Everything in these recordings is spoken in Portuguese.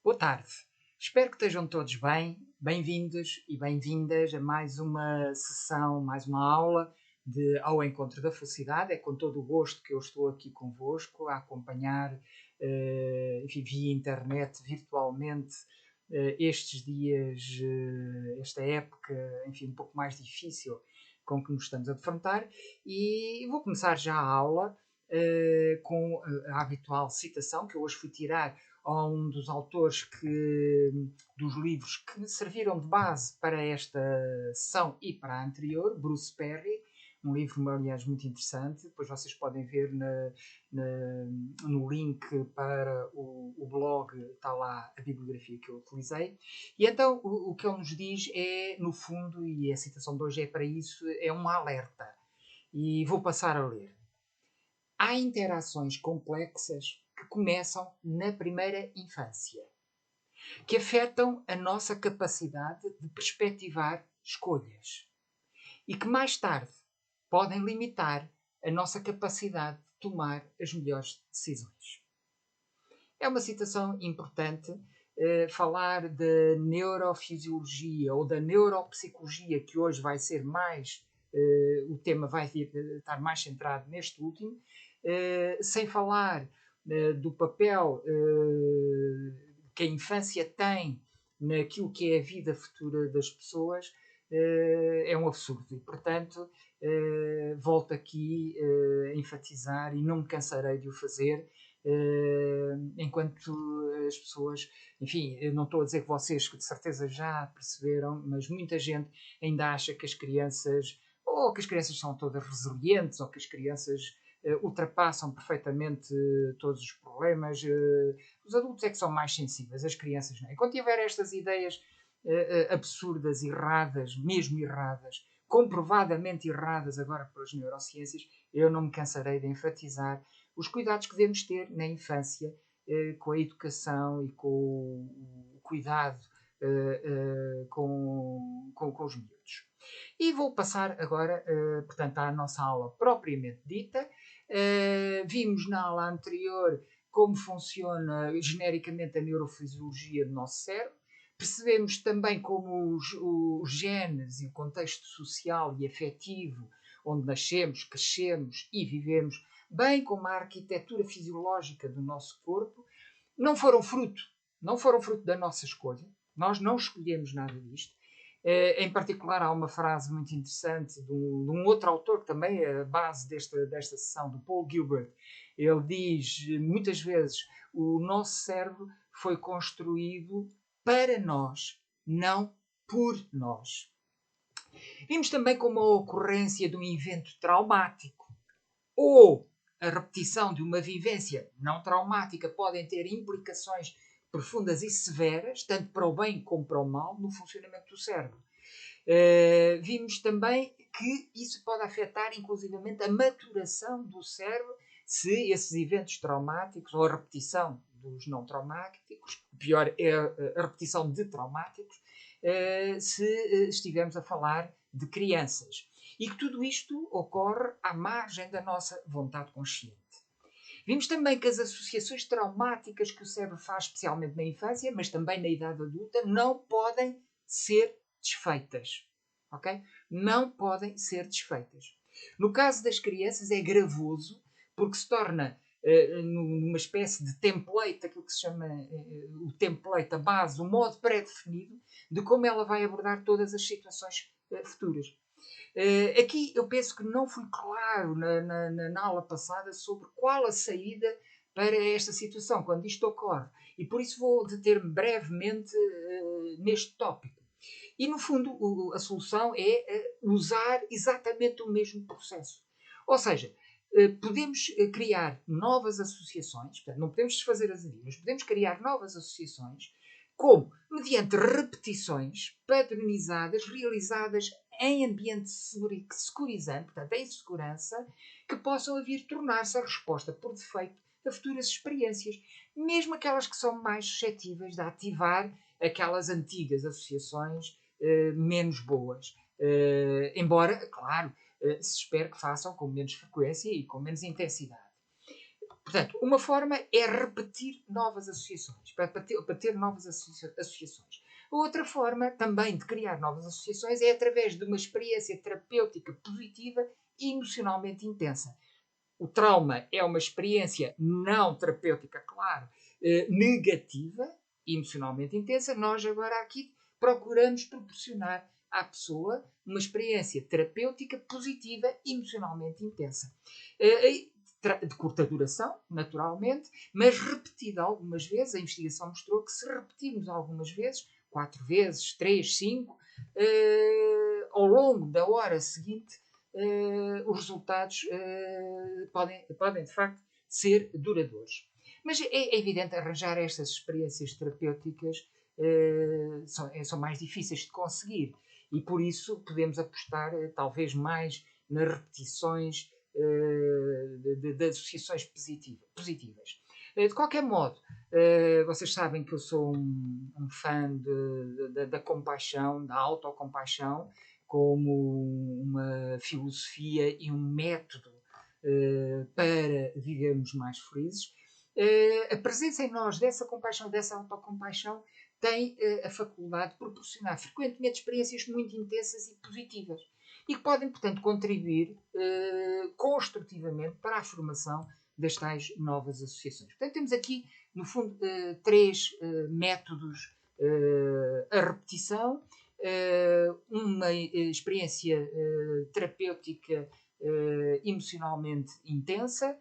Boa tarde. Espero que estejam todos bem, bem-vindos e bem-vindas a mais uma sessão, mais uma aula de Ao Encontro da Felicidade. É com todo o gosto que eu estou aqui convosco a acompanhar, enfim, via internet, virtualmente, estes dias, esta época, enfim, um pouco mais difícil com que nos estamos a defrontar. E vou começar já a aula com a habitual citação que eu hoje fui tirar a um dos autores dos livros que serviram de base para esta sessão e para a anterior, Bruce Perry, um livro, aliás, muito interessante. Depois vocês podem ver no link para o blog, está lá a bibliografia que eu utilizei. E então o que ele nos diz é, no fundo, e a citação de hoje é para isso, é um alerta. E vou passar a ler. Há interações complexas que começam na primeira infância, que afetam a nossa capacidade de perspectivar escolhas e que mais tarde podem limitar a nossa capacidade de tomar as melhores decisões. É uma citação importante. Falar da neurofisiologia ou da neuropsicologia, que hoje vai ser mais, o tema vai estar mais centrado neste último, sem falar do papel que a infância tem naquilo que é a vida futura das pessoas, é um absurdo. E, portanto, volto aqui a enfatizar, e não me cansarei de o fazer, enquanto as pessoas, enfim, eu não estou a dizer que vocês que de certeza já perceberam, mas muita gente ainda acha que as crianças, ou que as crianças são todas resilientes, ou que as crianças ultrapassam perfeitamente todos os problemas. Os adultos é que são mais sensíveis, as crianças não. E quando tiver estas ideias absurdas, erradas, mesmo erradas, comprovadamente erradas agora pelas neurociências, eu não me cansarei de enfatizar os cuidados que devemos ter na infância, com a educação e com o cuidado com os miúdos. E vou passar agora, portanto, à nossa aula propriamente dita. Vimos na aula anterior como funciona genericamente a neurofisiologia do nosso cérebro. Percebemos também como os genes e o contexto social e afetivo onde nascemos, crescemos e vivemos, bem como a arquitetura fisiológica do nosso corpo, não foram fruto da nossa escolha. Nós não escolhemos nada disto. Em particular, há uma frase muito interessante de um outro autor, que também é a base desta sessão, do Paul Gilbert. Ele diz, muitas vezes, o nosso cérebro foi construído para nós, não por nós. Vimos também como a ocorrência de um evento traumático ou a repetição de uma vivência não traumática podem ter implicações profundas e severas, tanto para o bem como para o mal, no funcionamento do cérebro. Vimos também que isso pode afetar, inclusivamente, a maturação do cérebro se esses eventos traumáticos ou a repetição dos não traumáticos, pior é a repetição de traumáticos, se estivermos a falar de crianças. E que tudo isto ocorre à margem da nossa vontade consciente. Vimos também que as associações traumáticas que o cérebro faz, especialmente na infância, mas também na idade adulta, não podem ser desfeitas. Ok? Não podem ser desfeitas. No caso das crianças é gravoso, porque se torna numa espécie de template, aquilo que se chama o template, a base, o modo pré-definido de como ela vai abordar todas as situações futuras. Aqui eu penso que não fui claro na aula passada sobre qual a saída para esta situação, quando isto ocorre. E por isso vou deter-me brevemente neste tópico. E, no fundo, a solução é usar exatamente o mesmo processo. Ou seja, podemos criar novas associações, portanto, não podemos desfazer as antigas, podemos criar novas associações, como mediante repetições padronizadas, realizadas em ambiente securizante, portanto, em segurança, que possam vir tornar-se a resposta por defeito a futuras experiências, mesmo aquelas que são mais suscetíveis de ativar aquelas antigas associações menos boas. Embora, claro, se espera que façam com menos frequência e com menos intensidade. Portanto, uma forma é repetir novas associações, para ter novas associações. Outra forma também de criar novas associações é através de uma experiência terapêutica positiva e emocionalmente intensa. O trauma é uma experiência não terapêutica, claro, negativa, emocionalmente intensa. Nós agora aqui procuramos proporcionar à pessoa uma experiência terapêutica positiva, emocionalmente intensa. De curta duração, naturalmente, mas repetida algumas vezes. A investigação mostrou que se repetirmos algumas vezes, 4 vezes, 3, 5, ao longo da hora seguinte, os resultados podem de facto ser duradouros. Mas é evidente arranjar estas experiências terapêuticas são mais difíceis de conseguir e por isso podemos apostar talvez mais nas repetições de associações positivas. De qualquer modo, vocês sabem que eu sou um fã da compaixão, da autocompaixão, como uma filosofia e um método para vivermos mais felizes. A presença em nós dessa compaixão, dessa autocompaixão, tem a faculdade de proporcionar frequentemente experiências muito intensas e positivas e que podem, portanto, contribuir construtivamente para a formação das tais novas associações. Portanto, temos aqui, no fundo, 3 métodos: a repetição, uma experiência terapêutica emocionalmente intensa,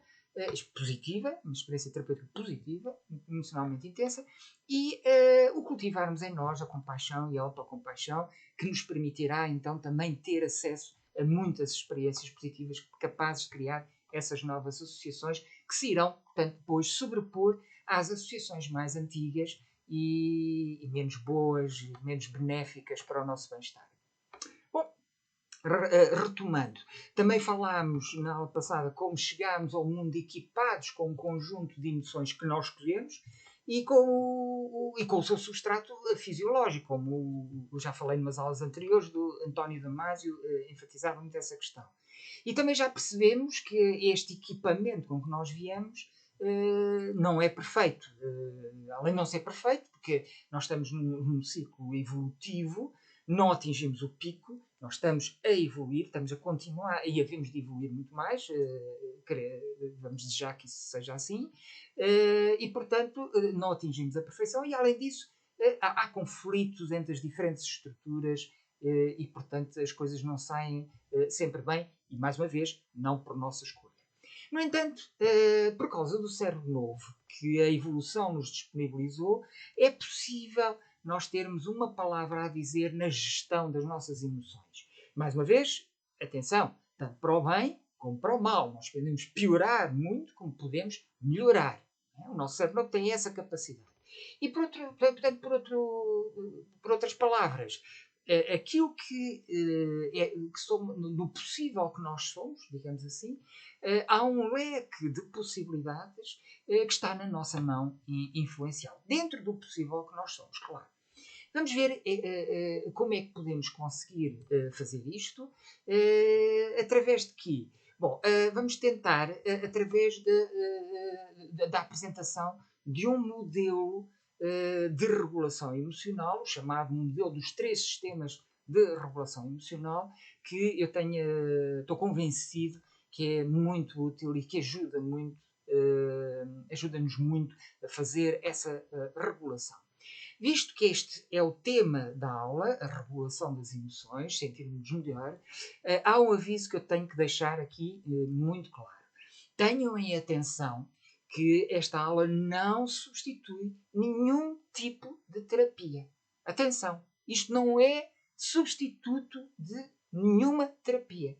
positiva, uma experiência terapêutica positiva, emocionalmente intensa, e o cultivarmos em nós a compaixão e a autocompaixão, que nos permitirá então também ter acesso a muitas experiências positivas capazes de criar essas novas associações que se irão, portanto, depois sobrepor às associações mais antigas e menos boas, menos benéficas para o nosso bem-estar. Bom, retomando, também falámos na aula passada como chegámos ao mundo equipados com um conjunto de emoções que nós escolhemos e com o seu substrato fisiológico, como já falei em umas aulas anteriores do António Damasio, enfatizava muito essa questão. E também já percebemos que este equipamento com que nós viemos não é perfeito. Além de não ser perfeito, porque nós estamos num ciclo evolutivo, não atingimos o pico, nós estamos a evoluir, estamos a continuar e havemos de evoluir muito mais, vamos desejar que isso seja assim, e portanto não atingimos a perfeição e além disso há conflitos entre as diferentes estruturas e portanto as coisas não saem sempre bem e mais uma vez não por nossa escolha. No entanto, por causa do cérebro novo que a evolução nos disponibilizou, é possível nós termos uma palavra a dizer na gestão das nossas emoções. Mais uma vez, atenção, tanto para o bem como para o mal. Nós podemos piorar muito como podemos melhorar. O nosso cérebro não tem essa capacidade. E portanto, por outras palavras, aquilo que somos, no possível que nós somos, digamos assim, há um leque de possibilidades que está na nossa mão influenciá-lo. Dentro do possível que nós somos, claro. Vamos ver como é que podemos conseguir fazer isto. Através de quê? Bom, vamos tentar, através da apresentação de um modelo de regulação emocional, o chamado modelo dos 3 sistemas de regulação emocional, que eu estou convencido que é muito útil e que ajuda-nos muito a fazer essa regulação. Visto que este é o tema da aula, a regulação das emoções, sentirmos melhor, há um aviso que eu tenho que deixar aqui muito claro. Tenham em atenção que esta aula não substitui nenhum tipo de terapia. Atenção, isto não é substituto de nenhuma terapia.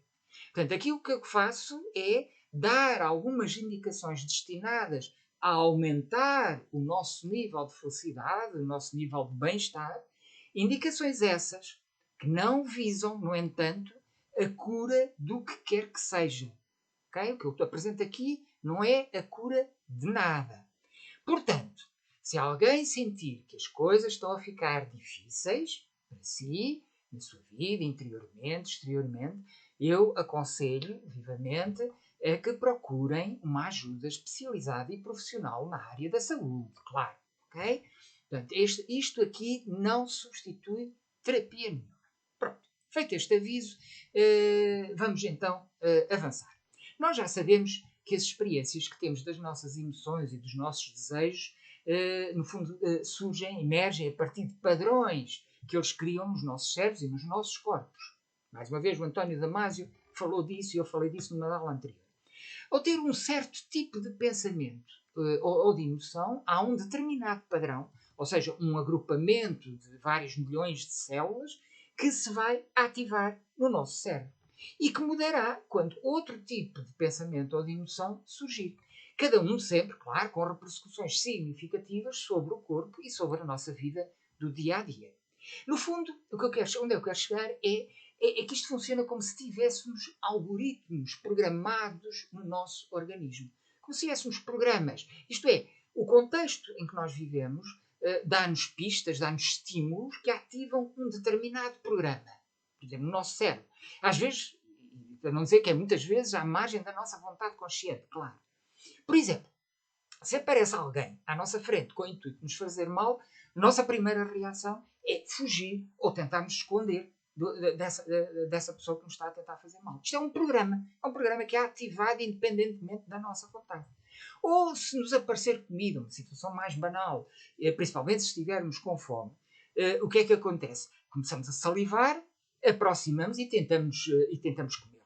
Portanto, aquilo que eu faço é dar algumas indicações destinadas a aumentar o nosso nível de felicidade, o nosso nível de bem-estar, indicações essas que não visam, no entanto, a cura do que quer que seja. Okay? O que eu te apresento aqui não é a cura de nada. Portanto, se alguém sentir que as coisas estão a ficar difíceis para si, na sua vida, interiormente, exteriormente, eu aconselho vivamente é que procurem uma ajuda especializada e profissional na área da saúde, claro. Ok? Portanto, isto aqui não substitui terapia nenhuma. Pronto, feito este aviso, vamos então avançar. Nós já sabemos que as experiências que temos das nossas emoções e dos nossos desejos, no fundo, surgem, emergem a partir de padrões que eles criam nos nossos cérebros e nos nossos corpos. Mais uma vez, o António Damasio falou disso e eu falei disso numa aula anterior. Ao ter um certo tipo de pensamento ou de emoção, há um determinado padrão, ou seja, um agrupamento de vários milhões de células que se vai ativar no nosso cérebro e que mudará quando outro tipo de pensamento ou de emoção surgir. Cada um sempre, claro, com repercussões significativas sobre o corpo e sobre a nossa vida do dia a dia. No fundo, onde eu quero chegar é que isto funciona como se tivéssemos algoritmos programados no nosso organismo. Como se tivéssemos programas. Isto é, o contexto em que nós vivemos dá-nos pistas, dá-nos estímulos que ativam um determinado programa. Por exemplo, no nosso cérebro. Às vezes, para não dizer que é muitas vezes, à margem da nossa vontade consciente, claro. Por exemplo, se aparece alguém à nossa frente com o intuito de nos fazer mal, a nossa primeira reação é fugir ou tentar nos esconder dessa pessoa que nos está a tentar fazer mal. Isto é um programa que é ativado independentemente da nossa vontade. Ou se nos aparecer comida, uma situação mais banal, principalmente se estivermos com fome, o que é que acontece? Começamos a salivar, aproximamos e tentamos comer.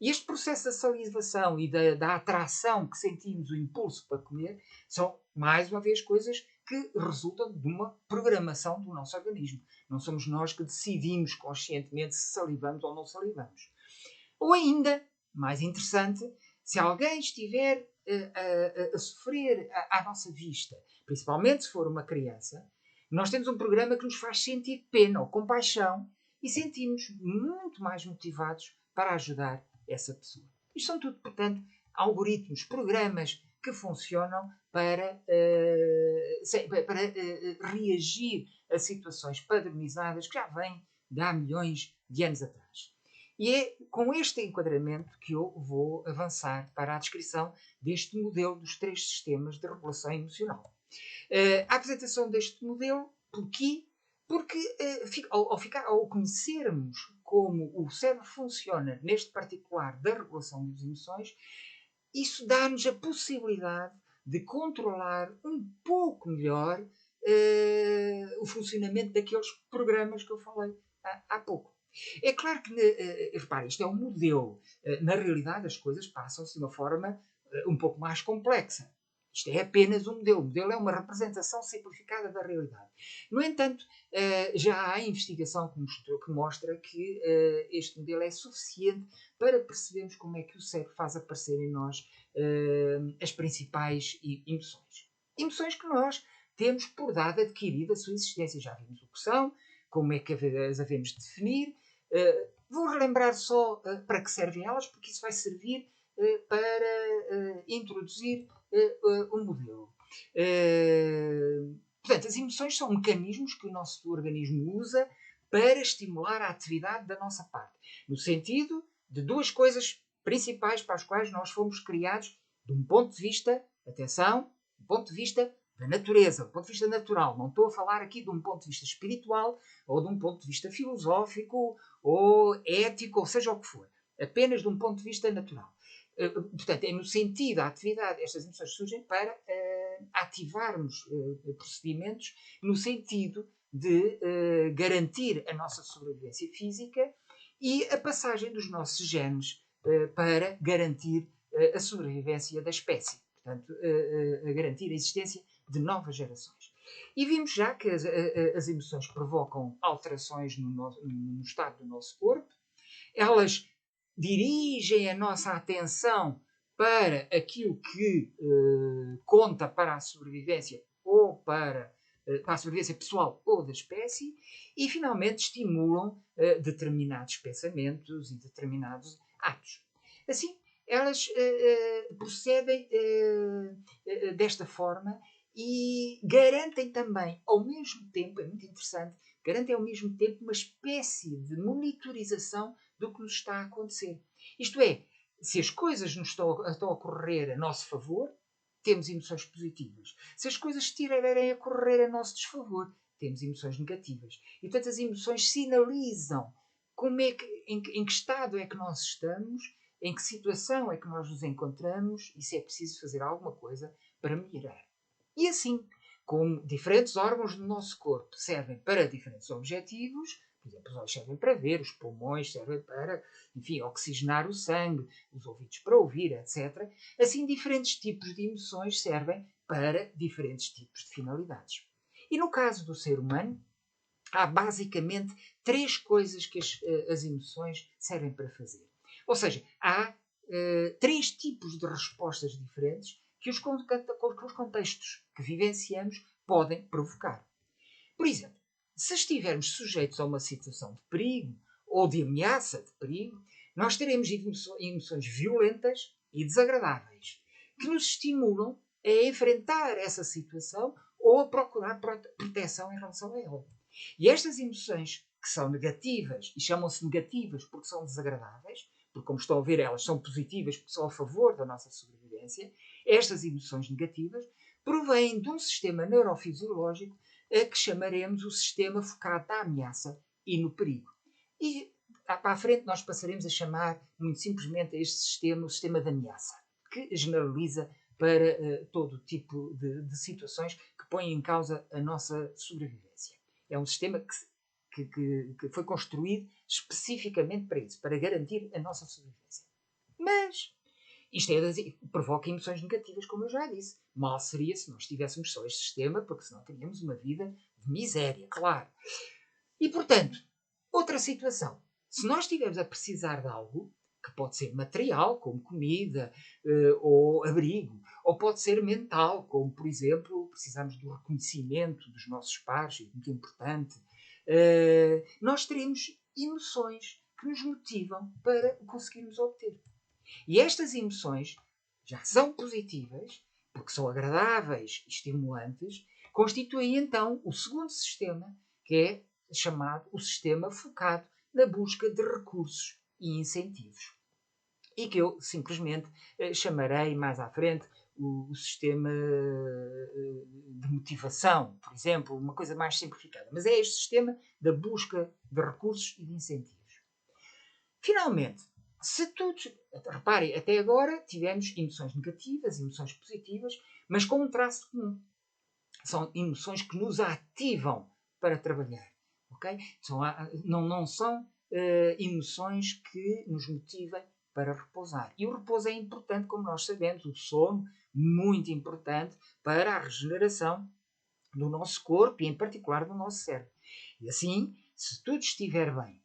E este processo da salivação e da atração que sentimos, o impulso para comer, são, mais uma vez, coisas que resultam de uma programação do nosso organismo. Não somos nós que decidimos conscientemente se salivamos ou não salivamos. Ou ainda, mais interessante, se alguém estiver a sofrer à nossa vista, principalmente se for uma criança, nós temos um programa que nos faz sentir pena ou compaixão e sentimos muito mais motivados para ajudar essa pessoa. Isto são tudo, portanto, algoritmos, programas que funcionam para reagir a situações padronizadas que já vêm de há milhões de anos atrás. E é com este enquadramento que eu vou avançar para a descrição deste modelo dos 3 sistemas de regulação emocional. A apresentação deste modelo, porquê? Porque ao conhecermos como o cérebro funciona, neste particular da regulação das emoções, isso dá-nos a possibilidade de controlar um pouco melhor o funcionamento daqueles programas que eu falei há pouco. É claro que, repare, isto é um modelo. Na realidade, as coisas passam-se de uma forma um pouco mais complexa. Isto é apenas um modelo. O modelo é uma representação simplificada da realidade. No entanto, já há investigação que mostra que este modelo é suficiente para percebermos como é que o cérebro faz aparecer em nós as principais emoções. Emoções que nós temos por dado adquirido a sua existência. Já vimos o que são, como é que as havemos de definir. Vou relembrar só para que servem elas, porque isso vai servir para introduzir um modelo. Portanto, as emoções são mecanismos que o nosso organismo usa para estimular a atividade da nossa parte, no sentido de 2 coisas principais para as quais nós fomos criados, de um ponto de vista, atenção, do ponto de vista da natureza, do ponto de vista natural. Não estou a falar aqui de um ponto de vista espiritual ou de um ponto de vista filosófico ou ético, ou seja o que for. Apenas de um ponto de vista natural. Portanto, é no sentido, a atividade, estas emoções surgem para ativarmos procedimentos no sentido de garantir a nossa sobrevivência física e a passagem dos nossos genes para garantir a sobrevivência da espécie. Portanto, a garantir a existência de novas gerações. E vimos já que as emoções provocam alterações no estado do nosso corpo. Elas dirigem a nossa atenção para aquilo que conta para a sobrevivência ou para a sobrevivência pessoal ou da espécie e, finalmente, estimulam determinados pensamentos e determinados atos. Assim, elas procedem desta forma e garantem também, ao mesmo tempo, é muito interessante, garantem ao mesmo tempo uma espécie de monitorização do que nos está a acontecer. Isto é, Se as coisas nos estão a correr a nosso favor, temos emoções positivas. Se as coisas estiverem a correr a nosso desfavor, temos emoções negativas. E, portanto, as emoções sinalizam como é que, em que estado é que nós estamos, em que situação é que nós nos encontramos e se é preciso fazer alguma coisa para melhorar. E assim, como diferentes órgãos do nosso corpo servem para diferentes objetivos, por exemplo, os olhos servem para ver, os pulmões servem para, enfim, oxigenar o sangue, os ouvidos para ouvir, etc. Assim, diferentes tipos de emoções servem para diferentes tipos de finalidades. E no caso do ser humano, há basicamente três coisas que as emoções servem para fazer. Ou seja, há três tipos de respostas diferentes que os contextos que vivenciamos podem provocar. Por exemplo, se estivermos sujeitos a uma situação de perigo ou de ameaça de perigo, nós teremos emoções violentas e desagradáveis que nos estimulam a enfrentar essa situação ou a procurar proteção em relação a ela. E estas emoções que são negativas, e chamam-se negativas porque são desagradáveis, porque, como estão a ver, elas são positivas porque são a favor da nossa sobrevivência, estas emoções negativas provêm de um sistema neurofisiológico que chamaremos o sistema focado na ameaça e no perigo. E para a frente nós passaremos a chamar, muito simplesmente, este sistema o sistema de ameaça, que generaliza para todo tipo de situações que põem em causa a nossa sobrevivência. É um sistema que foi construído especificamente para isso, para garantir a nossa sobrevivência. Mas isto provoca emoções negativas, como eu já disse. Mal seria se nós tivéssemos só este sistema, porque senão teríamos uma vida de miséria, claro. E, portanto, outra situação. Se nós estivermos a precisar de algo, que pode ser material, como comida ou abrigo, ou pode ser mental, como, por exemplo, precisamos do reconhecimento dos nossos pares, é muito importante, nós teremos emoções que nos motivam para conseguirmos obter. E estas emoções já são positivas, porque são agradáveis e estimulantes, constituem então o segundo sistema, que é chamado o sistema focado na busca de recursos e incentivos. E que eu simplesmente chamarei mais à frente o sistema de motivação, por exemplo, uma coisa mais simplificada. Mas é este sistema da busca de recursos e de incentivos. Finalmente, se tudo. Reparem, até agora tivemos emoções negativas, emoções positivas, mas com um traço comum. São emoções que nos ativam para trabalhar. Okay? Não são emoções que nos motivem para repousar. E o repouso é importante, como nós sabemos, o sono, muito importante para a regeneração do nosso corpo e, em particular, do nosso cérebro. E assim, se tudo estiver bem,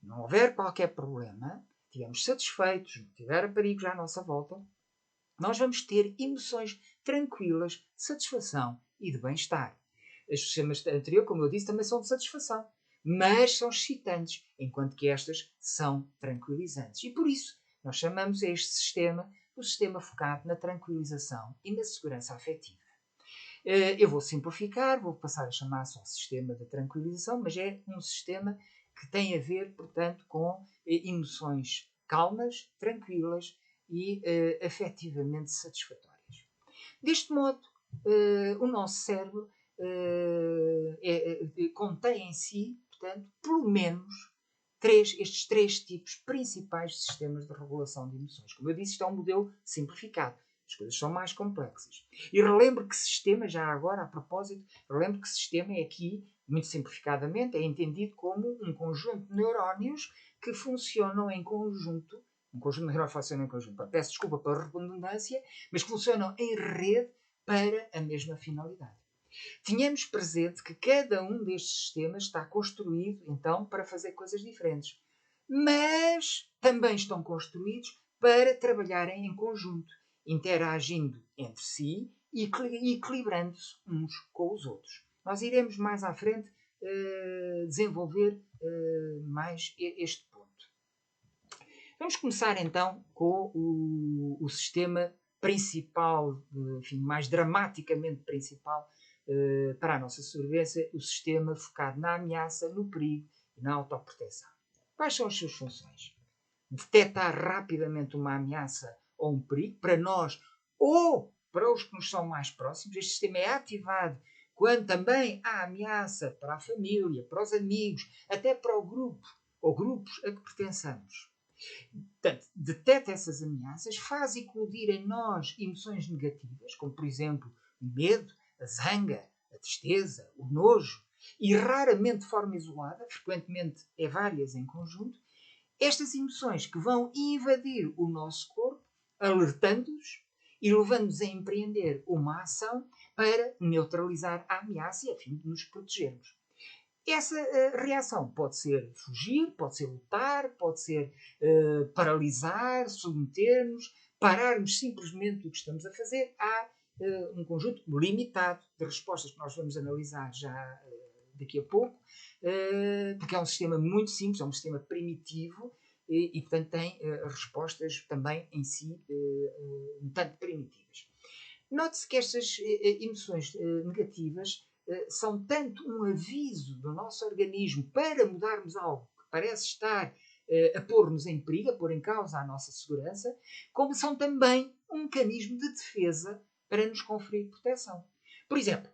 não houver qualquer problema, estivermos satisfeitos, não tiver perigos à nossa volta, nós vamos ter emoções tranquilas, de satisfação e de bem-estar. Os sistemas anteriores, como eu disse, também são de satisfação, mas são excitantes, enquanto que estas são tranquilizantes. E por isso, nós chamamos este sistema o sistema focado na tranquilização e na segurança afetiva. Eu vou simplificar, vou passar a chamar só sistema de tranquilização, mas é um sistema que tem a ver, portanto, com emoções calmas, tranquilas e afetivamente satisfatórias. Deste modo, o nosso cérebro contém em si, portanto, pelo menos estes três tipos principais de sistemas de regulação de emoções. Como eu disse, isto é um modelo simplificado. As coisas são mais complexas. E relembro que sistema, já agora, a propósito, relembro que sistema é aqui, muito simplificadamente, é entendido como um conjunto de neurónios que funcionam em conjunto. Um conjunto de neurónios funciona em conjunto. Peço desculpa pela redundância, mas que funcionam em rede para a mesma finalidade. Tenhamos presente que cada um destes sistemas está construído, então, para fazer coisas diferentes. Mas também estão construídos para trabalharem em conjunto, interagindo entre si e equilibrando-se uns com os outros. Nós iremos mais à frente desenvolver mais este ponto. Vamos começar então com o sistema principal, enfim, mais dramaticamente principal para a nossa sobrevivência, o sistema focado na ameaça, no perigo e na autoproteção. Quais são as suas funções? detectar rapidamente uma ameaça ou um perigo para nós ou para os que nos são mais próximos. Este sistema é ativado quando também há ameaça para a família, para os amigos, até para o grupo ou grupos a que pertençamos. Portanto, detecta essas ameaças, faz eclodir em nós emoções negativas, como por exemplo o medo, a zanga, a tristeza, o nojo, e raramente de forma isolada, frequentemente é várias em conjunto, estas emoções que vão invadir o nosso corpo, alertando-nos e levando-nos a empreender uma ação para neutralizar a ameaça e a fim de nos protegermos. Essa reação pode ser fugir, pode ser lutar, pode ser paralisar, submeter-nos, pararmos simplesmente o que estamos a fazer. Há um conjunto limitado de respostas que nós vamos analisar já daqui a pouco, porque é um sistema muito simples, é um sistema primitivo e portanto, tem respostas também em si um tanto primitivas. Note-se que estas emoções negativas são tanto um aviso do nosso organismo para mudarmos algo que parece estar a pôr-nos em perigo, a pôr em causa a nossa segurança, como são também um mecanismo de defesa para nos conferir proteção. Por exemplo,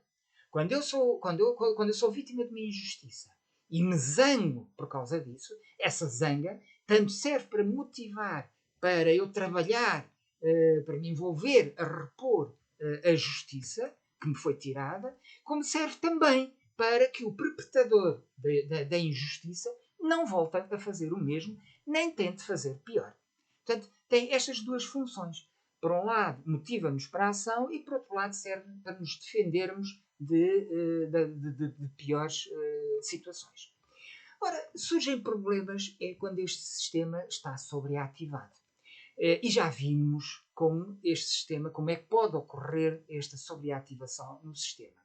quando eu sou vítima de uma injustiça e me zango por causa disso, essa zanga tanto serve para me motivar, para eu trabalhar, para me envolver a repor a justiça que me foi tirada, como serve também para que o perpetrador da injustiça não volte a fazer o mesmo, nem tente fazer pior. Portanto, tem estas duas funções. Por um lado, motiva-nos para a ação e, por outro lado, serve para nos defendermos de piores situações. Ora, surgem problemas quando este sistema está sobreativado. E já vimos como este sistema, como é que pode ocorrer esta sobreativação no sistema.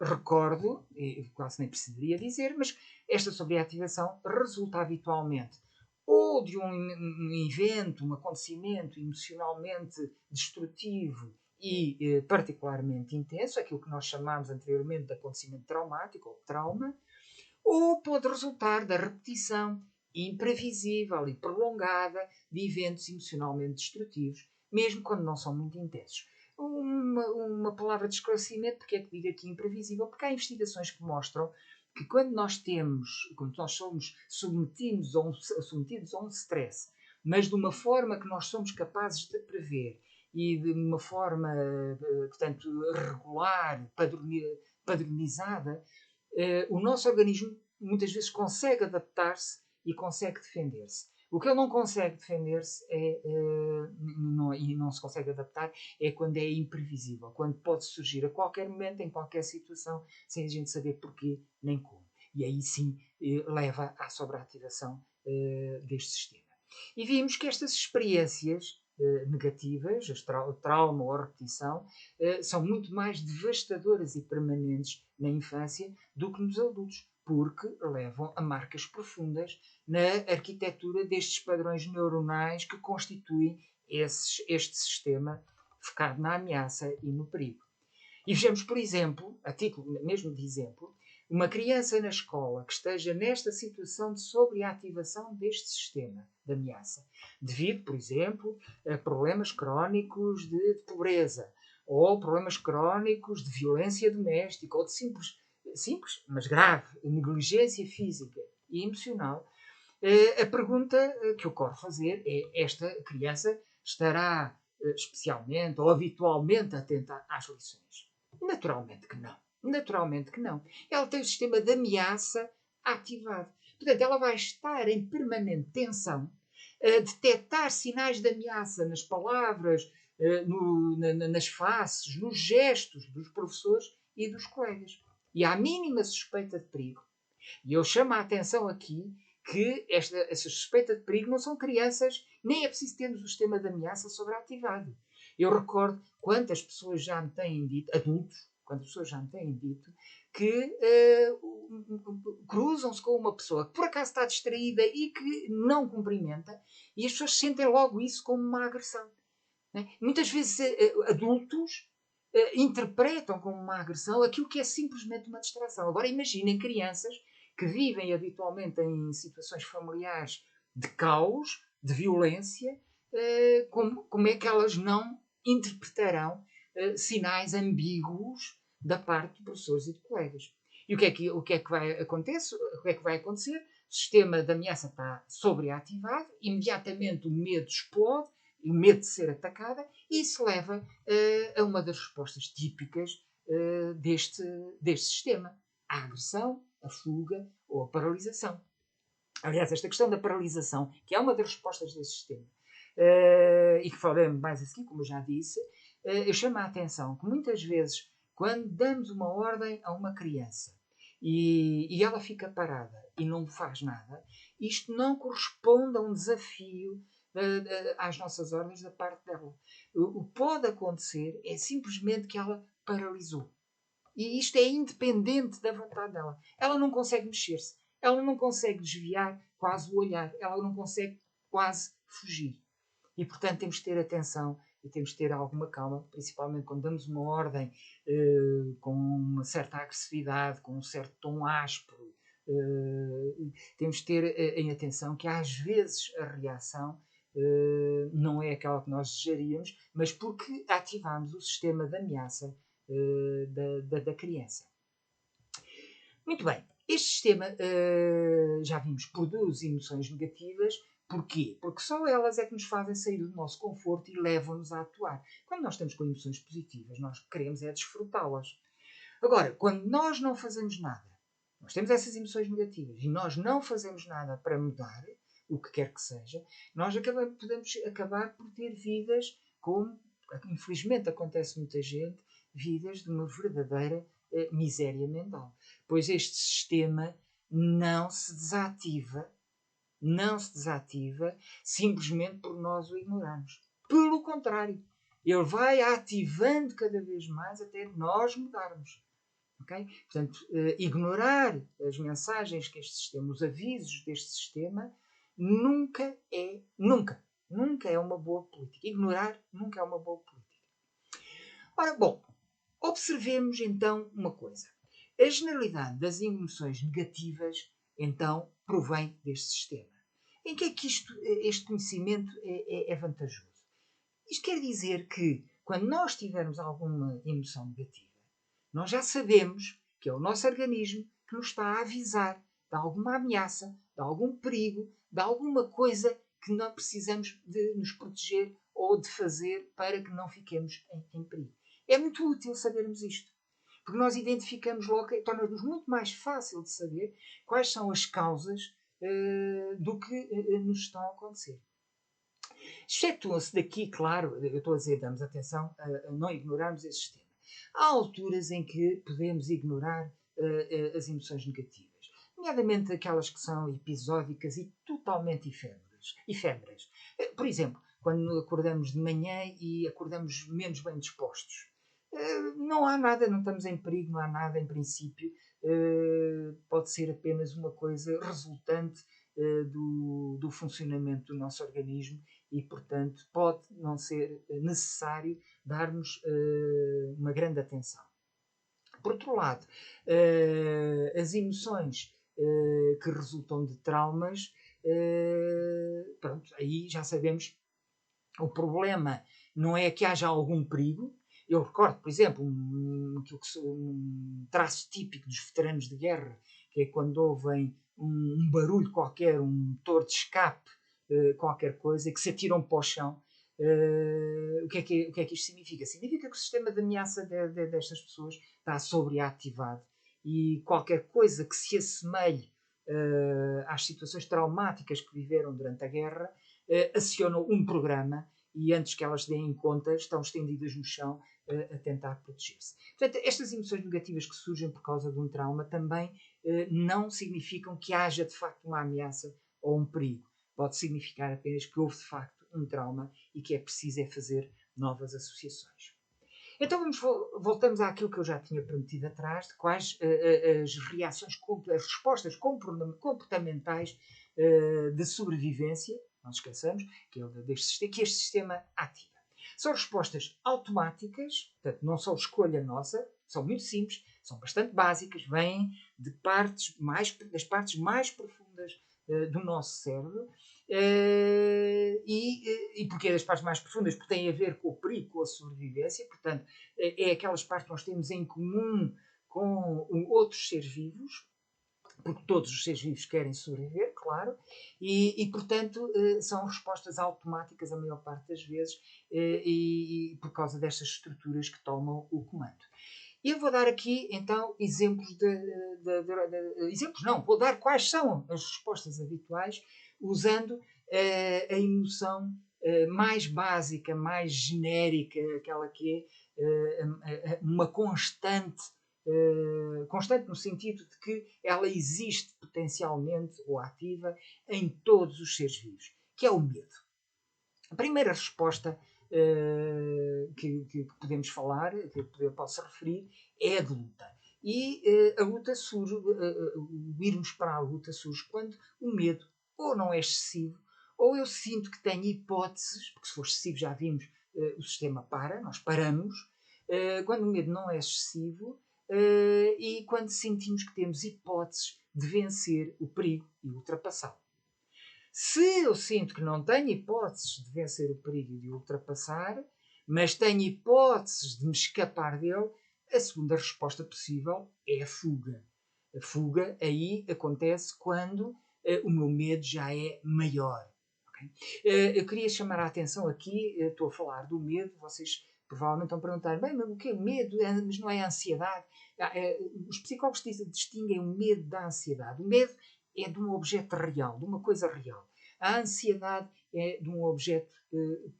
Recordo, quase nem precisaria dizer, mas esta sobreativação resulta habitualmente ou de um evento, um acontecimento emocionalmente destrutivo e particularmente intenso, aquilo que nós chamámos anteriormente de acontecimento traumático ou trauma, ou pode resultar da repetição imprevisível e prolongada de eventos emocionalmente destrutivos, mesmo quando não são muito intensos. Uma palavra de esclarecimento, porque é que digo aqui imprevisível? Porque há investigações que mostram que quando nós somos submetidos a um stress, mas de uma forma que nós somos capazes de prever e de uma forma, portanto, regular, padronizada, o nosso organismo muitas vezes consegue adaptar-se e consegue defender-se. O que ele não consegue defender-se e não se consegue adaptar é quando é imprevisível, quando pode surgir a qualquer momento, em qualquer situação, sem a gente saber porquê nem como. E aí sim leva à sobreativação deste sistema. E vimos que estas experiências negativas, trauma ou a repetição, são muito mais devastadoras e permanentes na infância do que nos adultos, porque levam a marcas profundas na arquitetura destes padrões neuronais que constituem este sistema focado na ameaça e no perigo. E vejamos, por exemplo, a título mesmo de exemplo, uma criança na escola que esteja nesta situação de sobreativação deste sistema de ameaça, devido, por exemplo, a problemas crónicos de pobreza, ou problemas crónicos de violência doméstica, ou de simples, mas grave, negligência física e emocional, a pergunta que ocorre fazer é: esta criança estará especialmente ou habitualmente atenta às lições? Naturalmente que não. Naturalmente que não. Ela tem o sistema de ameaça ativado. Portanto, ela vai estar em permanente tensão, a detectar sinais de ameaça nas palavras, nas faces, nos gestos dos professores e dos colegas. E à mínima suspeita de perigo. E eu chamo a atenção aqui que essa suspeita de perigo não são crianças, nem é preciso termos o sistema de ameaça sobreativado. Eu recordo quantas pessoas já me têm dito, adultos, quantas pessoas já me têm dito, que cruzam-se com uma pessoa que por acaso está distraída e que não cumprimenta, e as pessoas sentem logo isso como uma agressão. Né? Muitas vezes adultos interpretam como uma agressão aquilo que é simplesmente uma distração. Agora imaginem crianças que vivem habitualmente em situações familiares de caos, de violência, como é que elas não interpretarão sinais ambíguos da parte de professores e de colegas? E o que é que vai acontecer? O que é que vai acontecer? O sistema de ameaça está sobreativado, imediatamente o medo explode, o medo de ser atacada, e isso leva a uma das respostas típicas deste sistema: a agressão, a fuga ou a paralisação. Aliás, esta questão da paralisação, que é uma das respostas desse sistema, e que falaremos mais a seguir, como eu já disse, eu chamo a atenção que muitas vezes, quando damos uma ordem a uma criança e ela fica parada e não faz nada, isto não corresponde a um desafio às nossas ordens da parte dela. O que pode acontecer é simplesmente que ela paralisou. E isto é independente da vontade dela. Ela não consegue mexer-se. Ela não consegue desviar quase o olhar. Ela não consegue quase fugir. E, portanto, temos de ter atenção e temos de ter alguma calma, principalmente quando damos uma ordem com uma certa agressividade, com um certo tom áspero. Temos de ter em atenção que, às vezes, a reação não é aquela que nós desejaríamos, mas porque ativamos o sistema de ameaça da criança. Muito bem, este sistema, já vimos, produz emoções negativas. Porquê? Porque só elas é que nos fazem sair do nosso conforto e levam-nos a atuar. Quando nós estamos com emoções positivas, nós queremos é desfrutá-las. Agora, quando nós não fazemos nada, nós temos essas emoções negativas e nós não fazemos nada para mudar o que quer que seja, nós podemos acabar por ter vidas como, infelizmente acontece muita gente, vidas de uma verdadeira miséria mental. Pois este sistema não se desativa simplesmente por nós o ignorarmos. Pelo contrário, ele vai ativando cada vez mais até nós mudarmos. Okay? Portanto, ignorar as mensagens que este sistema, os avisos deste sistema, nunca é uma boa política. Ignorar nunca é uma boa política. Ora, bom, observemos então uma coisa. A generalidade das emoções negativas, então, provém deste sistema. Em que é que este conhecimento é vantajoso? Isto quer dizer que, quando nós tivermos alguma emoção negativa, nós já sabemos que é o nosso organismo que nos está a avisar de alguma ameaça, de algum perigo, de alguma coisa que não precisamos de nos proteger ou de fazer para que não fiquemos em perigo. É muito útil sabermos isto, porque nós identificamos logo, torna-nos muito mais fácil de saber quais são as causas do que nos estão a acontecer. Excetuam-se daqui, claro, eu estou a dizer, damos atenção a não ignorarmos esse sistema. Há alturas em que podemos ignorar as emoções negativas, nomeadamente aquelas que são episódicas e totalmente efêmeras. Por exemplo, quando acordamos de manhã e acordamos menos bem dispostos. Não há nada, não estamos em perigo, não há nada em princípio. Pode ser apenas uma coisa resultante do funcionamento do nosso organismo e, portanto, pode não ser necessário darmos uma grande atenção. Por outro lado, as emoções que resultam de traumas, pronto, aí já sabemos, o problema não é que haja algum perigo. Eu recordo, por exemplo, um traço típico dos veteranos de guerra, que é quando ouvem um barulho qualquer, um motor de escape, qualquer coisa, que se atiram para o chão. O que é que isto significa? Significa que o sistema de ameaça destas pessoas está sobreativado e qualquer coisa que se assemelhe às situações traumáticas que viveram durante a guerra acionam um programa e antes que elas deem conta estão estendidas no chão a tentar proteger-se. Portanto, estas emoções negativas que surgem por causa de um trauma também não significam que haja de facto uma ameaça ou um perigo. Pode significar apenas que houve de facto um trauma e que é preciso fazer novas associações. Então voltamos àquilo que eu já tinha prometido atrás, de quais as reações, as respostas comportamentais de sobrevivência, não nos esqueçamos, que este sistema ativa. São respostas automáticas, portanto não são escolha nossa, são muito simples, são bastante básicas, vêm das partes mais profundas do nosso cérebro E porquê das partes mais profundas? Porque tem a ver com o perigo, com a sobrevivência, portanto, é aquelas partes que nós temos em comum com outros seres vivos, porque todos os seres vivos querem sobreviver, claro, portanto, são respostas automáticas a maior parte das vezes, e por causa destas estruturas que tomam o comando. Eu vou dar aqui, então, exemplos exemplos não, vou dar quais são as respostas habituais, usando a emoção mais básica, mais genérica, aquela que é uma constante, constante no sentido de que ela existe potencialmente ou ativa em todos os seres vivos, que é o medo. A primeira resposta que podemos falar, que eu posso referir, é a de luta. E a luta surge, o irmos para a luta surge quando o medo ou não é excessivo, ou eu sinto que tenho hipóteses, porque se for excessivo já vimos, o sistema para, nós paramos, quando o medo não é excessivo, e quando sentimos que temos hipóteses de vencer o perigo e ultrapassá-lo. Se eu sinto que não tenho hipóteses de vencer o perigo e de ultrapassar, mas tenho hipóteses de me escapar dele, a segunda resposta possível é a fuga. A fuga aí acontece quando o meu medo já é maior. Okay? Eu queria chamar a atenção aqui, estou a falar do medo, vocês provavelmente estão a perguntar, bem, mas o que é medo? Mas não é ansiedade? Os psicólogos distinguem o medo da ansiedade. O medo é de um objeto real, de uma coisa real. A ansiedade é de um objeto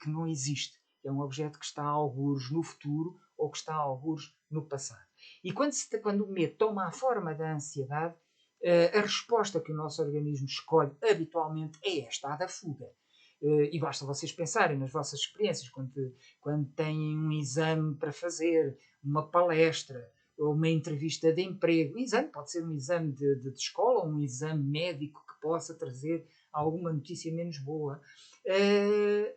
que não existe. É um objeto que está a algures no futuro ou que está a algures no passado. E quando o medo toma a forma da ansiedade, a resposta que o nosso organismo escolhe habitualmente é esta, a da fuga. E basta vocês pensarem nas vossas experiências, quando têm um exame para fazer, uma palestra, ou uma entrevista de emprego. Um exame pode ser um exame de escola, ou um exame médico que possa trazer alguma notícia menos boa.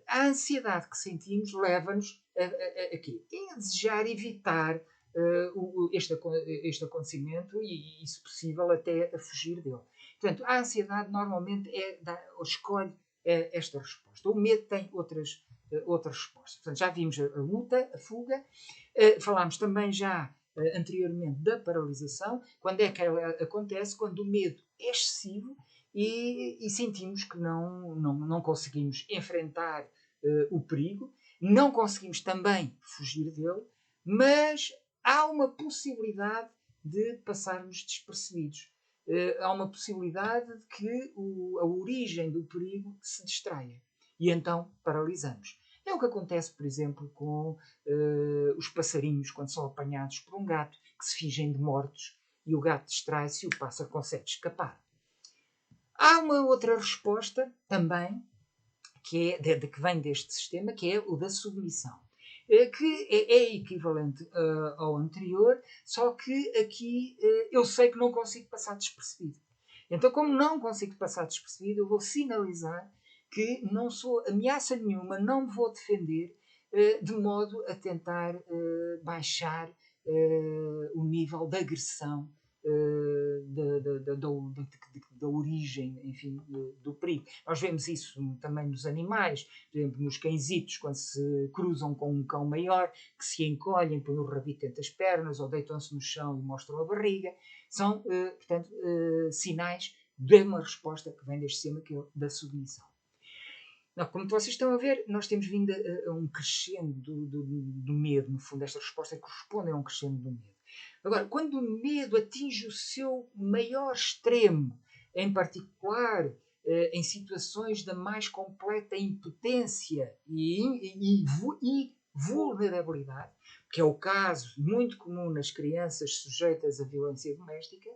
A ansiedade que sentimos leva-nos a desejar evitar este acontecimento e, se possível, até a fugir dele. Portanto, a ansiedade normalmente escolhe esta resposta. O medo tem outras respostas. Portanto, já vimos a luta, a fuga, falámos também já anteriormente da paralisação, quando é que ela acontece? Quando o medo é excessivo e sentimos que não conseguimos enfrentar o perigo, não conseguimos também fugir dele, mas há uma possibilidade de passarmos despercebidos. Há uma possibilidade de que a origem do perigo se distraia. E então paralisamos. É o que acontece, por exemplo, com os passarinhos quando são apanhados por um gato, que se fingem de mortos e o gato distrai-se e o pássaro consegue escapar. Há uma outra resposta também, que vem deste sistema, que é o da submissão, que é equivalente ao anterior, só que aqui eu sei que não consigo passar despercebido. Então, como não consigo passar despercebido, eu vou sinalizar que não sou ameaça nenhuma, não me vou defender, de modo a tentar baixar o nível de agressão da origem, enfim, do perigo. Nós vemos isso também nos animais, por exemplo, nos cãezitos, quando se cruzam com um cão maior, que se encolhem, põem o rabito entre as pernas ou deitam-se no chão e mostram a barriga. São, portanto, sinais de uma resposta que vem deste sistema, que é da submissão. Não, como vocês estão a ver, nós temos vindo a um crescendo do medo, no fundo, esta resposta corresponde a um crescendo do medo. Agora, quando o medo atinge o seu maior extremo, em particular em situações da mais completa impotência e vulnerabilidade, que é o caso muito comum nas crianças sujeitas à violência doméstica,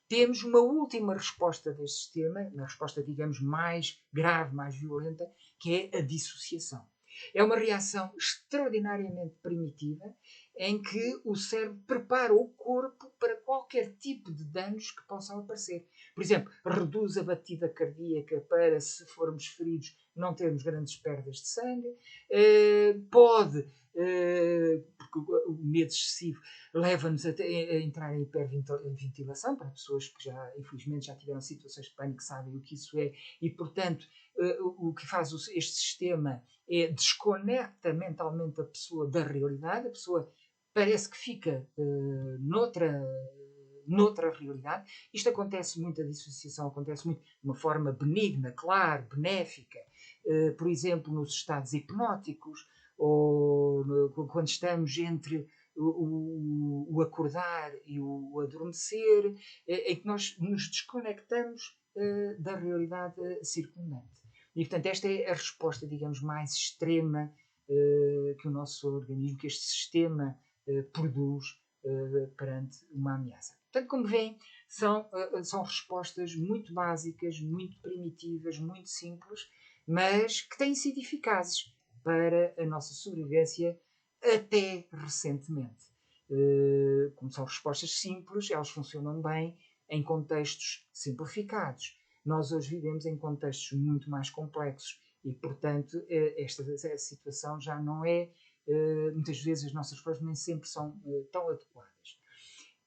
temos uma última resposta deste sistema, uma resposta, digamos, mais grave, mais violenta, que é a dissociação. É uma reação extraordinariamente primitiva em que o cérebro prepara o corpo para qualquer tipo de danos que possam aparecer. Por exemplo, reduz a batida cardíaca para, se formos feridos, não termos grandes perdas de sangue. Pode porque o medo excessivo leva-nos a entrar em hiperventilação, para pessoas que já, infelizmente, já tiveram situações de pânico, sabem o que isso é, e, portanto, o que faz este sistema é desconecta mentalmente a pessoa da realidade, a pessoa parece que fica noutra realidade. Isto acontece muito, a dissociação acontece muito de uma forma benigna, claro, benéfica, por exemplo, nos estados hipnóticos, ou quando estamos entre o acordar e o adormecer, em que nós nos desconectamos da realidade circundante. E, portanto, esta é a resposta, digamos, mais extrema que o nosso organismo, que este sistema produz perante uma ameaça. Portanto, como veem, são respostas muito básicas, muito primitivas, muito simples, mas que têm sido eficazes para a nossa sobrevivência até recentemente. Como são respostas simples, elas funcionam bem em contextos simplificados. Nós hoje vivemos em contextos muito mais complexos e, portanto, esta situação já não é, muitas vezes as nossas respostas nem sempre são tão adequadas.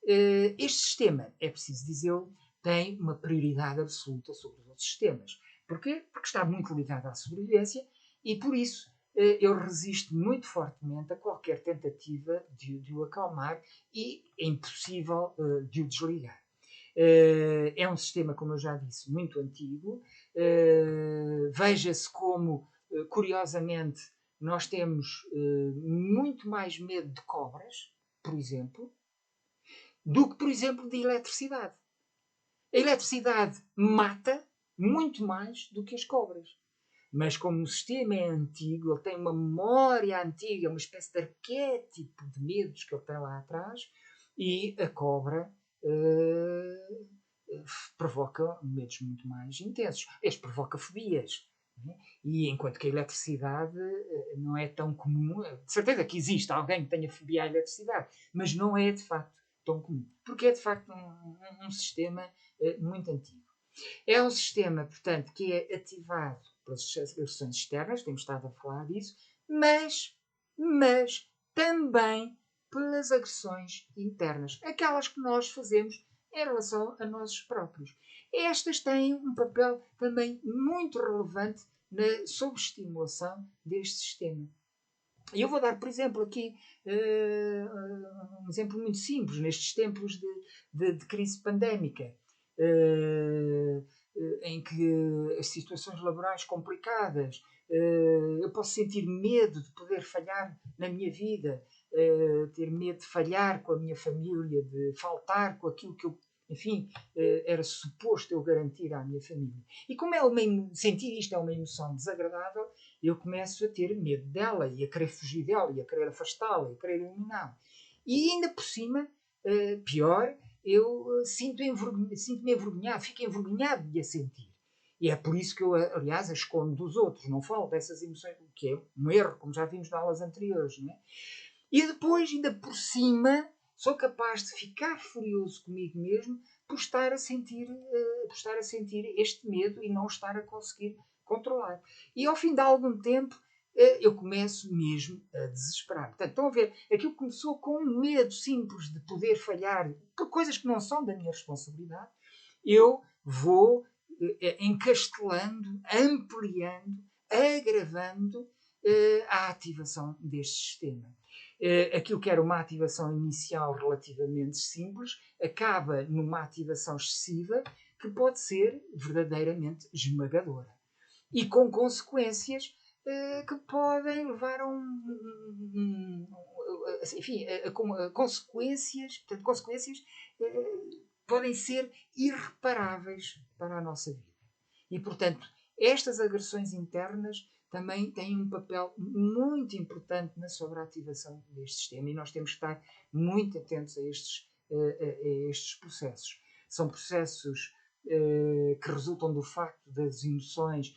Este sistema, é preciso dizê-lo, tem uma prioridade absoluta sobre os outros sistemas. Porquê? Porque está muito ligado à sobrevivência e, por isso, eu resisto muito fortemente a qualquer tentativa de o acalmar e é impossível de o desligar. É um sistema, como eu já disse, muito antigo. Veja-se como, curiosamente, nós temos muito mais medo de cobras, por exemplo, do que, por exemplo, de eletricidade. A eletricidade mata muito mais do que as cobras. Mas como o sistema é antigo, ele tem uma memória antiga, uma espécie de arquétipo de medos que ele tem lá atrás, e a cobra provoca medos muito mais intensos. Este provoca fobias. E enquanto que a eletricidade não é tão comum, de certeza que existe alguém que tenha fobia à eletricidade, mas não é de facto tão comum, porque é de facto um sistema muito antigo. É um sistema, portanto, que é ativado pelas agressões externas, temos estado a falar disso, mas também pelas agressões internas, aquelas que nós fazemos em relação a nós próprios. Estas têm um papel também muito relevante na sobreestimulação deste sistema. E eu vou dar, por exemplo, aqui um exemplo muito simples, nestes tempos de crise pandémica, em que as situações laborais complicadas, eu posso sentir medo de poder falhar na minha vida, ter medo de falhar com a minha família, de faltar com aquilo que eu, enfim, era suposto eu garantir à minha família. E como sentir isto é uma emoção desagradável, eu começo a ter medo dela e a querer fugir dela e a querer afastá-la e a querer eliminá-la. E ainda por cima, pior, eu sinto-me envergonhado, fico envergonhado de a sentir. E é por isso que eu, aliás, a escondo dos outros, não falo dessas emoções, o que é um erro, como já vimos nas aulas anteriores. Não é? E depois, ainda por cima, sou capaz de ficar furioso comigo mesmo por estar a sentir este medo e não estar a conseguir controlar. E ao fim de algum tempo, eu começo mesmo a desesperar. Portanto, estão a ver, aquilo começou com um medo simples de poder falhar por coisas que não são da minha responsabilidade. Eu vou encastelando, ampliando, agravando a ativação deste sistema. Aquilo que era uma ativação inicial relativamente simples acaba numa ativação excessiva que pode ser verdadeiramente esmagadora e com consequências que podem levar a enfim, consequências, portanto, consequências podem ser irreparáveis para a nossa vida. E, portanto, estas agressões internas também têm um papel muito importante na sobreativação deste sistema e nós temos que estar muito atentos a estes processos. São processos que resultam do facto das emoções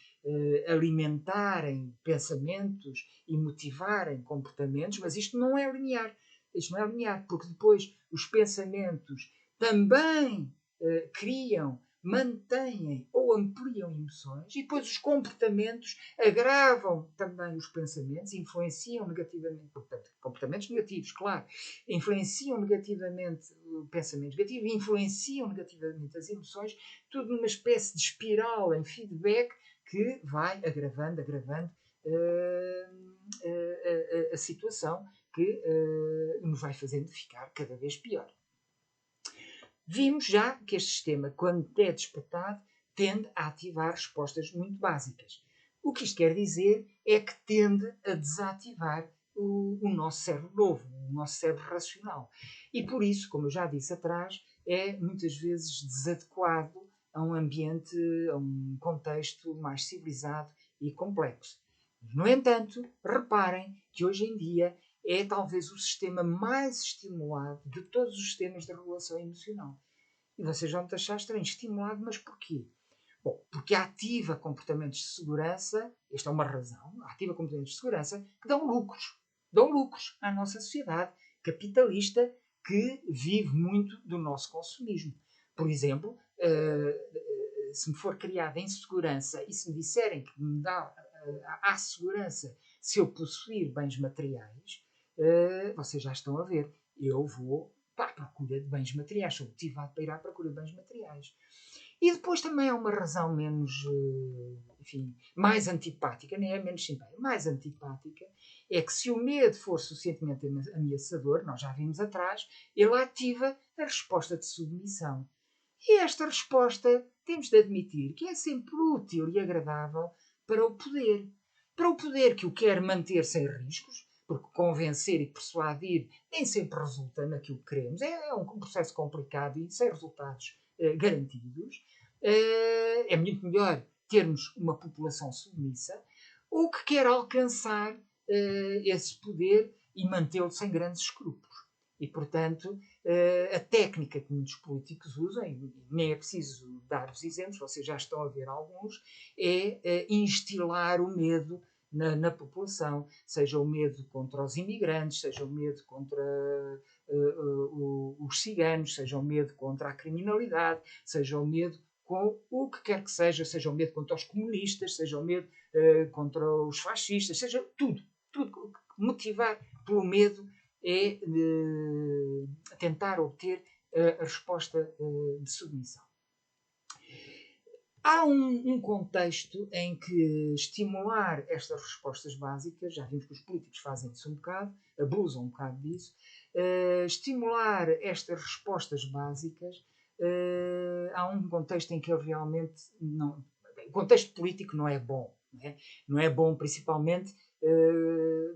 alimentarem pensamentos e motivarem comportamentos, mas isto não é linear. Isto não é linear, porque depois os pensamentos também criam mantêm ou ampliam emoções, e depois os comportamentos agravam também os pensamentos, influenciam negativamente, portanto, comportamentos negativos, claro, influenciam negativamente o pensamento negativo, influenciam negativamente as emoções, tudo numa espécie de espiral em feedback que vai agravando a situação que nos vai fazendo ficar cada vez pior. Vimos já que este sistema, quando é despertado, tende a ativar respostas muito básicas. O que isto quer dizer é que tende a desativar o nosso cérebro novo, o nosso cérebro racional. E por isso, como eu já disse atrás, é muitas vezes desadequado a um ambiente, a um contexto mais civilizado e complexo. No entanto, reparem que hoje em dia é talvez o sistema mais estimulado de todos os sistemas de regulação emocional. E vocês vão me achar estranho, estimulado, mas porquê? Bom, porque ativa comportamentos de segurança, esta é uma razão, ativa comportamentos de segurança que dão lucros à nossa sociedade capitalista que vive muito do nosso consumismo. Por exemplo, se me for criada insegurança e se me disserem que me dá à segurança se eu possuir bens materiais, vocês já estão a ver. Eu vou para a procura de bens materiais, sou motivado para ir à procura de bens materiais. E depois também há uma razão menos, enfim, mais antipática, nem é menos simpática, mais antipática, é que se o medo for suficientemente ameaçador, nós já vimos atrás, ele ativa a resposta de submissão. E esta resposta, temos de admitir que é sempre útil e agradável para o poder. Para o poder que o quer manter sem riscos, porque convencer e persuadir nem sempre resulta naquilo que queremos. É um processo complicado e sem resultados garantidos. É muito melhor termos uma população submissa, ou que quer alcançar esse poder e mantê-lo sem grandes escrúpulos. E, portanto, a técnica que muitos políticos usam, e nem é preciso dar-vos exemplos, vocês já estão a ver alguns, é instilar o medo na população, seja o medo contra os imigrantes, seja o medo contra os ciganos, seja o medo contra a criminalidade, seja o medo com o que quer que seja o medo contra os comunistas, seja o medo contra os fascistas, seja tudo motivar pelo medo é tentar obter a resposta de submissão. Há um contexto em que estimular estas respostas básicas, já vimos que os políticos fazem isso um bocado, abusam um bocado disso, estimular estas respostas básicas, há um contexto em que ele realmente não... O contexto político não é bom. Não é bom, principalmente,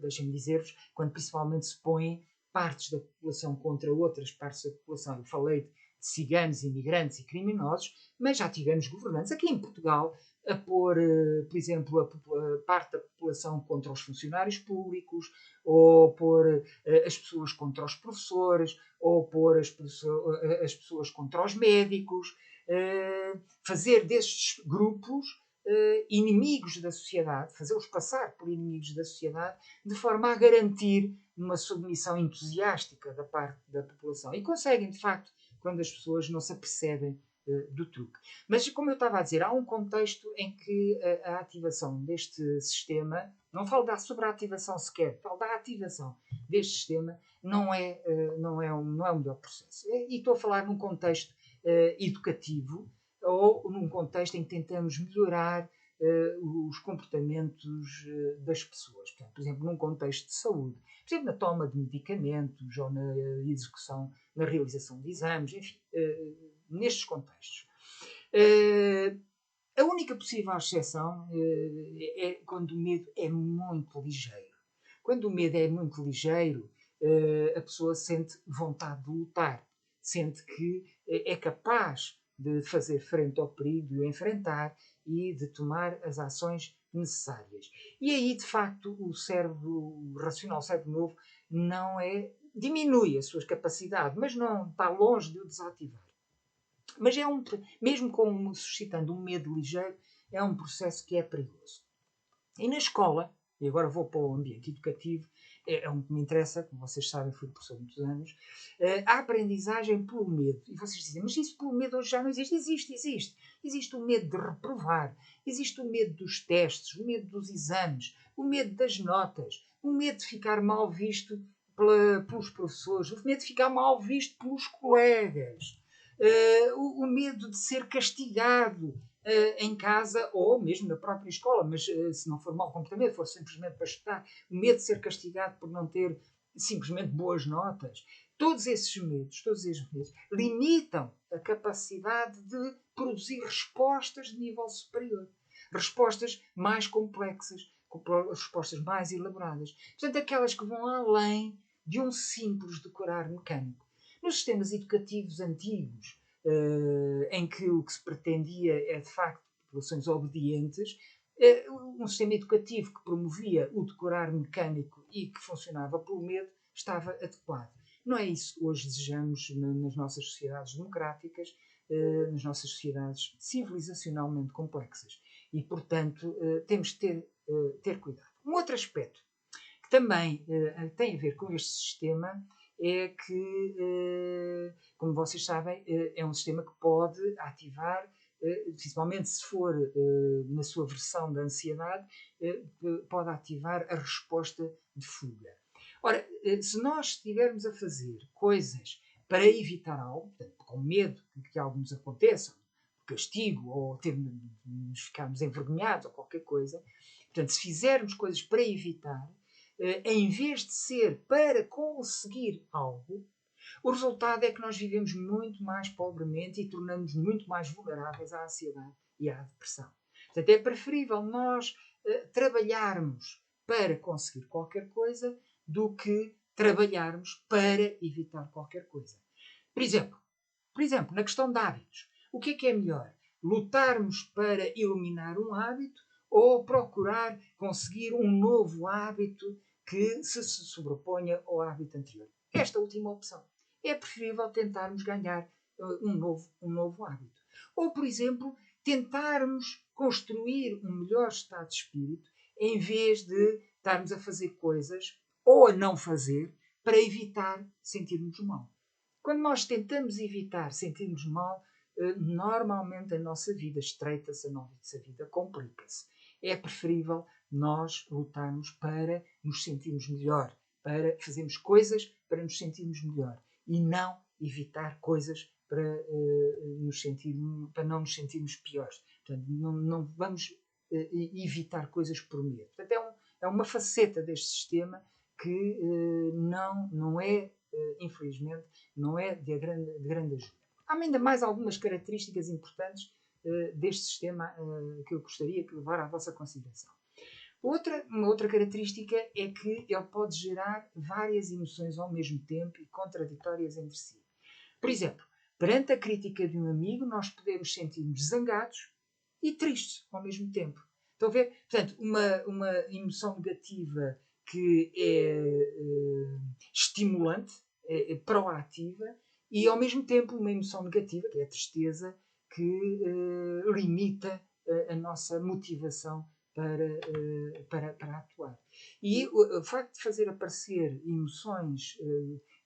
deixem-me dizer-vos, quando principalmente se põem partes da população contra outras partes da população. Eu falei de ciganos, imigrantes e criminosos, mas já tivemos governantes aqui em Portugal a pôr, por exemplo, a parte da população contra os funcionários públicos, ou pôr as pessoas contra os professores, ou pôr as pessoas contra os médicos, fazer destes grupos inimigos da sociedade, fazê-los passar por inimigos da sociedade, de forma a garantir uma submissão entusiástica da parte da população. E conseguem, de facto, quando as pessoas não se apercebem do truque. Mas, como eu estava a dizer, há um contexto em que a ativação deste sistema, não falo sobre a ativação sequer, falo da ativação deste sistema, não é o melhor processo. E estou a falar num contexto educativo, ou num contexto em que tentamos melhorar os comportamentos das pessoas. Portanto, por exemplo, num contexto de saúde, por exemplo, na toma de medicamentos ou na execução, na realização de exames, enfim, nestes contextos. A única possível exceção é quando o medo é muito ligeiro. Quando o medo é muito ligeiro, a pessoa sente vontade de lutar, sente que é capaz de fazer frente ao perigo, de o enfrentar e de tomar as ações necessárias. E aí, de facto, o cérebro racional, o cérebro novo, diminui a sua capacidade, mas não está longe de o desativar. Mas mesmo suscitando um medo ligeiro, é um processo que é perigoso. E na escola, e agora vou para o ambiente educativo, é um que me interessa, como vocês sabem, fui professor há muitos anos, a aprendizagem pelo medo. E vocês dizem, mas isso pelo medo hoje já não existe? Existe. Existe o medo de reprovar, existe o medo dos testes, o medo dos exames, o medo das notas, o medo de ficar mal visto pelos professores, o medo de ficar mal visto pelos colegas, o medo de ser castigado em casa ou mesmo na própria escola, mas se não for mau comportamento, for simplesmente para estudar, o medo de ser castigado por não ter simplesmente boas notas. Todos esses medos limitam a capacidade de produzir respostas de nível superior. Respostas mais complexas, respostas mais elaboradas. Portanto, aquelas que vão além de um simples decorar mecânico. Nos sistemas educativos antigos, em que o que se pretendia é, de facto, populações obedientes, um sistema educativo que promovia o decorar mecânico e que funcionava pelo medo estava adequado. Não é isso que hoje desejamos nas nossas sociedades democráticas, nas nossas sociedades civilizacionalmente complexas. E, portanto, temos de ter cuidado. Um outro aspecto que também tem a ver com este sistema é que, como vocês sabem, é um sistema que pode ativar, principalmente se for na sua versão da ansiedade, pode ativar a resposta de fuga. Ora, se nós estivermos a fazer coisas para evitar algo, portanto, com medo que algo nos aconteça, castigo, ou nos ficarmos envergonhados, ou qualquer coisa, portanto, se fizermos coisas para evitar, em vez de ser para conseguir algo, o resultado é que nós vivemos muito mais pobremente e tornamos muito mais vulneráveis à ansiedade e à depressão. Portanto, é preferível nós trabalharmos para conseguir qualquer coisa do que trabalharmos para evitar qualquer coisa. Por exemplo, na questão de hábitos, o que é melhor? Lutarmos para eliminar um hábito ou procurar conseguir um novo hábito que se sobreponha ao hábito anterior? Esta última opção. É preferível tentarmos ganhar um novo hábito. Ou, por exemplo, tentarmos construir um melhor estado de espírito em vez de estarmos a fazer coisas ou a não fazer para evitar sentirmos mal. Quando nós tentamos evitar sentirmos mal, normalmente a nossa vida estreita-se, a nossa vida complica-se. É preferível nós lutarmos para nos sentirmos melhor, para fazermos coisas para nos sentirmos melhor e não evitar coisas para não nos sentirmos piores. Portanto, não vamos evitar coisas por medo. Portanto, é uma faceta deste sistema que não é, infelizmente, não é de grande ajuda. Há ainda mais algumas características importantes deste sistema que eu gostaria de levar à vossa consideração. Uma outra característica é que ele pode gerar várias emoções ao mesmo tempo e contraditórias entre si. Por exemplo, perante a crítica de um amigo, nós podemos sentir-nos zangados e tristes ao mesmo tempo. Estão a ver? Portanto, uma emoção negativa que é estimulante, é proativa, e ao mesmo tempo uma emoção negativa, que é a tristeza, que limita a nossa motivação para atuar. E o facto de fazer aparecer emoções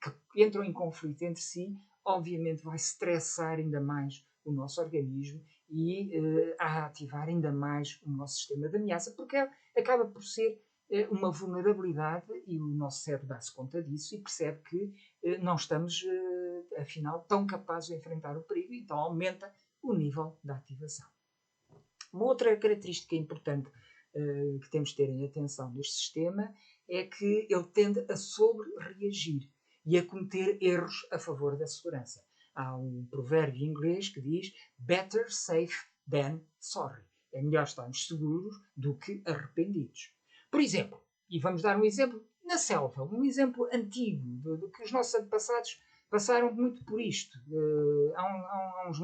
que entram em conflito entre si, obviamente vai estressar ainda mais o nosso organismo e a ativar ainda mais o nosso sistema de ameaça, porque acaba por ser uma vulnerabilidade e o nosso cérebro dá-se conta disso e percebe que não estamos, afinal, tão capazes de enfrentar o perigo, então aumenta o nível da ativação. Uma outra característica importante que temos de ter em atenção neste sistema é que ele tende a sobre-reagir e a cometer erros a favor da segurança. Há um provérbio inglês que diz better safe than sorry. É melhor estarmos seguros do que arrependidos. Por exemplo, e vamos dar um exemplo na selva, um exemplo antigo, do que os nossos antepassados passaram muito por isto, há uns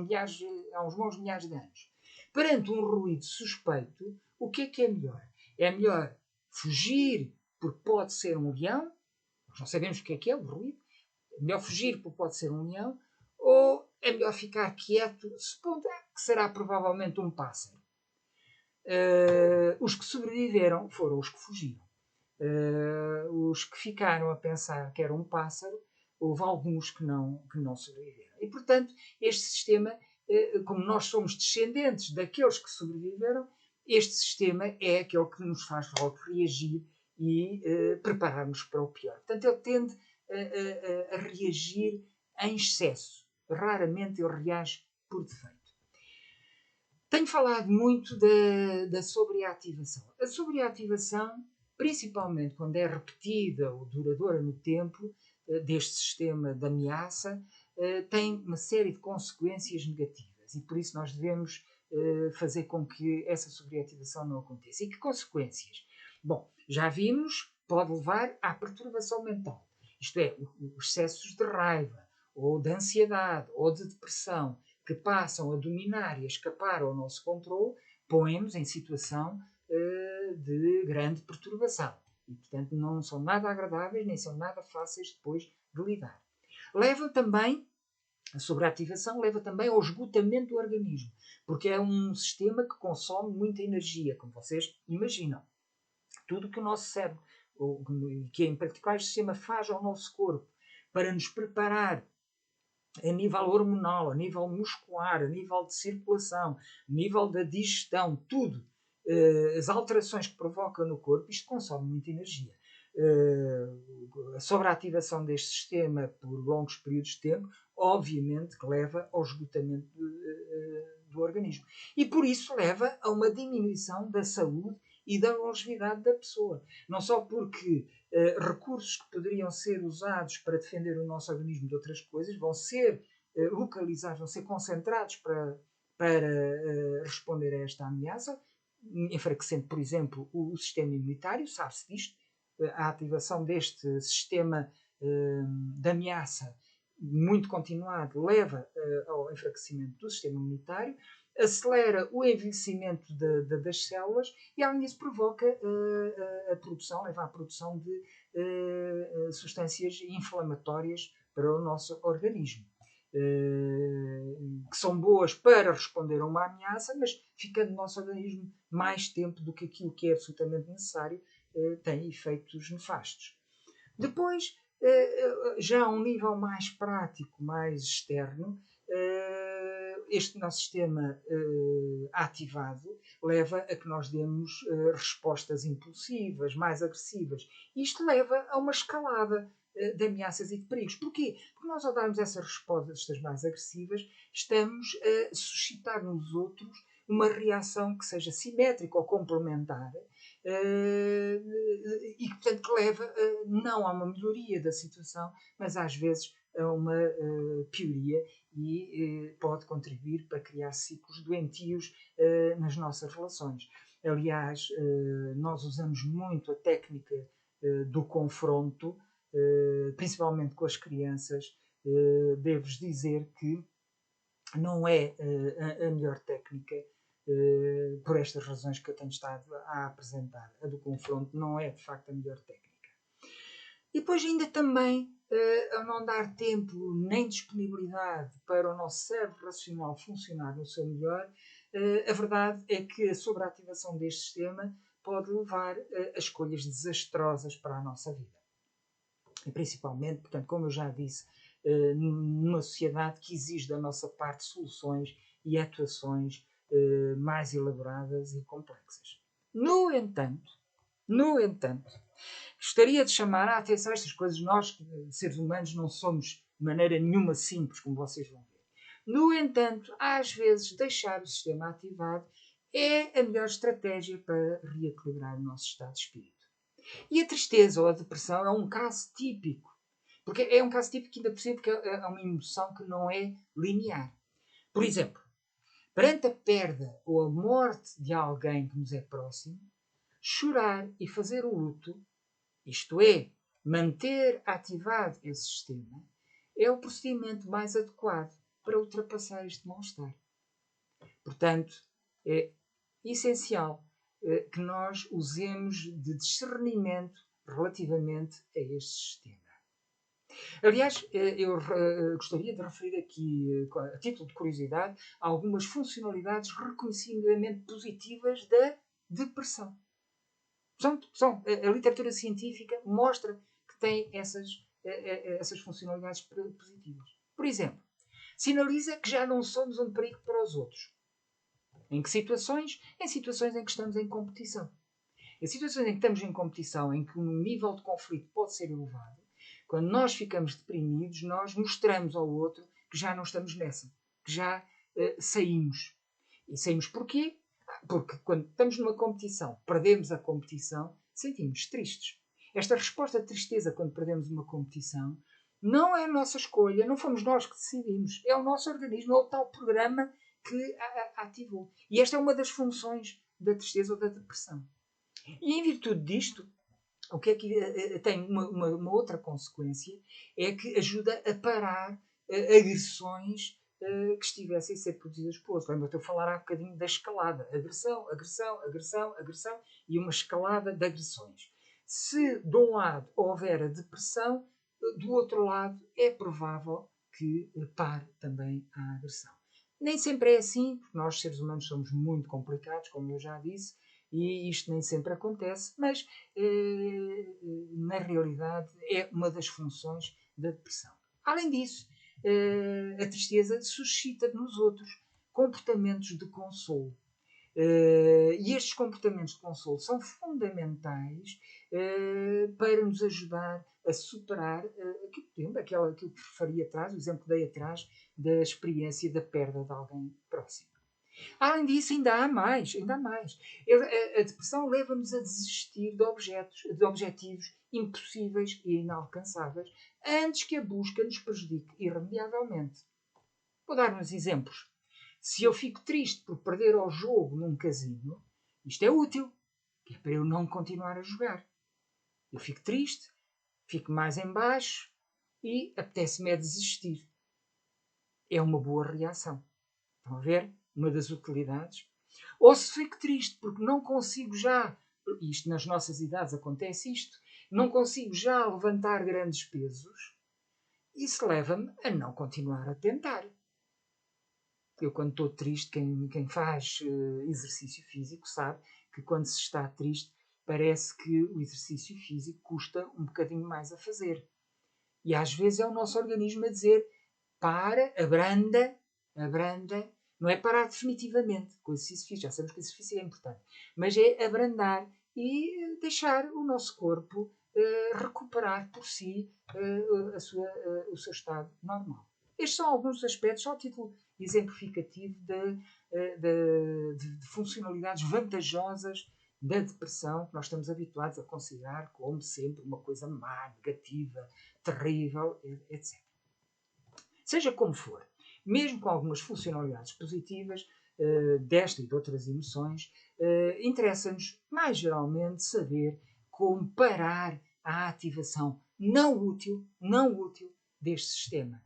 bons milhares de anos. Perante um ruído suspeito, o que é melhor? É melhor fugir porque pode ser um leão, nós não sabemos o que é o ruído, é melhor fugir porque pode ser um leão, ou é melhor ficar quieto, supondo que será provavelmente um pássaro. Os que sobreviveram foram os que fugiram. Os que ficaram a pensar que era um pássaro, houve alguns que não sobreviveram. E, portanto, este sistema, como nós somos descendentes daqueles que sobreviveram, este sistema é aquele que nos faz logo reagir e preparar-nos para o pior. Portanto, ele tende a reagir em excesso. Raramente ele reage por defeito. Tenho falado muito da sobreativação. A sobreativação, principalmente quando é repetida ou duradoura no tempo, deste sistema de ameaça, tem uma série de consequências negativas e por isso nós devemos fazer com que essa sobreativação não aconteça. E que consequências? Bom, já vimos, pode levar à perturbação mental. Isto é, os excessos de raiva, ou de ansiedade, ou de depressão, que passam a dominar e a escapar ao nosso controle, põem-nos em situação de grande perturbação. E, portanto, não são nada agradáveis, nem são nada fáceis depois de lidar. Leva também, a sobreativação leva também ao esgotamento do organismo, porque é um sistema que consome muita energia, como vocês imaginam. Tudo que o nosso cérebro, que em particular este sistema faz ao nosso corpo, para nos preparar a nível hormonal, a nível muscular, a nível de circulação, a nível da digestão, tudo, as alterações que provoca no corpo, isto consome muita energia. A sobreativação deste sistema por longos períodos de tempo, obviamente que leva ao esgotamento do organismo. E por isso leva a uma diminuição da saúde e da longevidade da pessoa. Não só porque recursos que poderiam ser usados para defender o nosso organismo de outras coisas vão ser localizados, vão ser concentrados para responder a esta ameaça, enfraquecendo, por exemplo, o sistema imunitário, sabe-se disto, a ativação deste sistema de ameaça muito continuado leva ao enfraquecimento do sistema imunitário, acelera o envelhecimento das células e, além disso, provoca a produção, leva à produção de substâncias inflamatórias para o nosso organismo. Que são boas para responder a uma ameaça, mas ficando no nosso organismo mais tempo do que aquilo que é absolutamente necessário, tem efeitos nefastos. Depois, já a um nível mais prático, mais externo, este nosso sistema ativado leva a que nós demos respostas impulsivas, mais agressivas. Isto leva a uma escalada de ameaças e de perigos. Porquê? Porque nós, ao darmos essas respostas mais agressivas, estamos a suscitar nos outros uma reação que seja simétrica ou complementar e que, portanto, que leva não a uma melhoria da situação, mas às vezes a uma pioria e pode contribuir para criar ciclos doentios nas nossas relações. Aliás, nós usamos muito a técnica do confronto, principalmente com as crianças. Devo-vos dizer que não é a melhor técnica, por estas razões que eu tenho estado a apresentar. A do confronto não é, de facto, a melhor técnica. E depois ainda também, a não dar tempo nem disponibilidade para o nosso cérebro racional funcionar no seu melhor, a verdade é que a sobreativação deste sistema pode levar a escolhas desastrosas para a nossa vida. E principalmente, portanto, como eu já disse, numa sociedade que exige da nossa parte soluções e atuações mais elaboradas e complexas. No entanto, gostaria de chamar a atenção a estas coisas. Nós, seres humanos, não somos de maneira nenhuma simples, como vocês vão ver. No entanto, às vezes, deixar o sistema ativado é a melhor estratégia para reequilibrar o nosso estado de espírito. E a tristeza ou a depressão é um caso típico. Porque é um caso típico ainda por cima, porque é uma emoção que não é linear. Por exemplo, perante a perda ou a morte de alguém que nos é próximo, chorar e fazer o luto, isto é, manter ativado esse sistema, é o procedimento mais adequado para ultrapassar este mal-estar. Portanto, é essencial que nós usemos de discernimento relativamente a este sistema. Aliás, eu gostaria de referir aqui, a título de curiosidade, algumas funcionalidades reconhecidamente positivas da depressão. A literatura científica mostra que tem essas funcionalidades positivas. Por exemplo, sinaliza que já não somos um perigo para os outros. Em que situações? Em situações em que estamos em competição. Em situações em que estamos em competição, em que o nível de conflito pode ser elevado, quando nós ficamos deprimidos, nós mostramos ao outro que já não estamos nessa, que já saímos. E saímos porquê? Porque quando estamos numa competição, perdemos a competição, sentimos tristes. Esta resposta de tristeza quando perdemos uma competição não é a nossa escolha, não fomos nós que decidimos, é o nosso organismo, é o tal programa que ativou. E esta é uma das funções da tristeza ou da depressão. E em virtude disto, o que é que tem uma outra consequência? É que ajuda a parar agressões que estivessem a ser produzidas por outros. Lembra-te eu falar há bocadinho da escalada. Agressão, agressão, agressão, agressão e uma escalada de agressões. Se de um lado houver a depressão, do outro lado é provável que pare também a agressão. Nem sempre é assim, porque nós seres humanos somos muito complicados, como eu já disse, e isto nem sempre acontece, mas na realidade é uma das funções da depressão. Além disso, a tristeza suscita nos outros comportamentos de consolo. E estes comportamentos de consolo são fundamentais para nos ajudar a superar aquilo que referi atrás, o exemplo que dei atrás, da experiência da perda de alguém próximo. Além disso, ainda há mais. A depressão leva-nos a desistir de objetivos impossíveis e inalcançáveis antes que a busca nos prejudique irremediavelmente. Vou dar uns exemplos. Se eu fico triste por perder ao jogo num casino, isto é útil, que é para eu não continuar a jogar. Eu fico triste, fico mais em baixo e apetece-me a desistir. É uma boa reação. Estão a ver? Uma das utilidades. Ou se fico triste porque não consigo já, isto nas nossas idades acontece isto, não consigo já levantar grandes pesos, isso leva-me a não continuar a tentar. Eu quando estou triste, quem faz exercício físico sabe que quando se está triste parece que o exercício físico custa um bocadinho mais a fazer. E às vezes é o nosso organismo a dizer para, abranda, não é parar definitivamente com o exercício físico, já sabemos que o exercício é importante, mas é abrandar e deixar o nosso corpo recuperar por si o seu estado normal. Estes são alguns aspectos, só a título exemplificativo de funcionalidades vantajosas da depressão, que nós estamos habituados a considerar como sempre uma coisa má, negativa, terrível, etc. Seja como for, mesmo com algumas funcionalidades positivas desta e de outras emoções, interessa-nos mais geralmente saber como parar a ativação não útil deste sistema.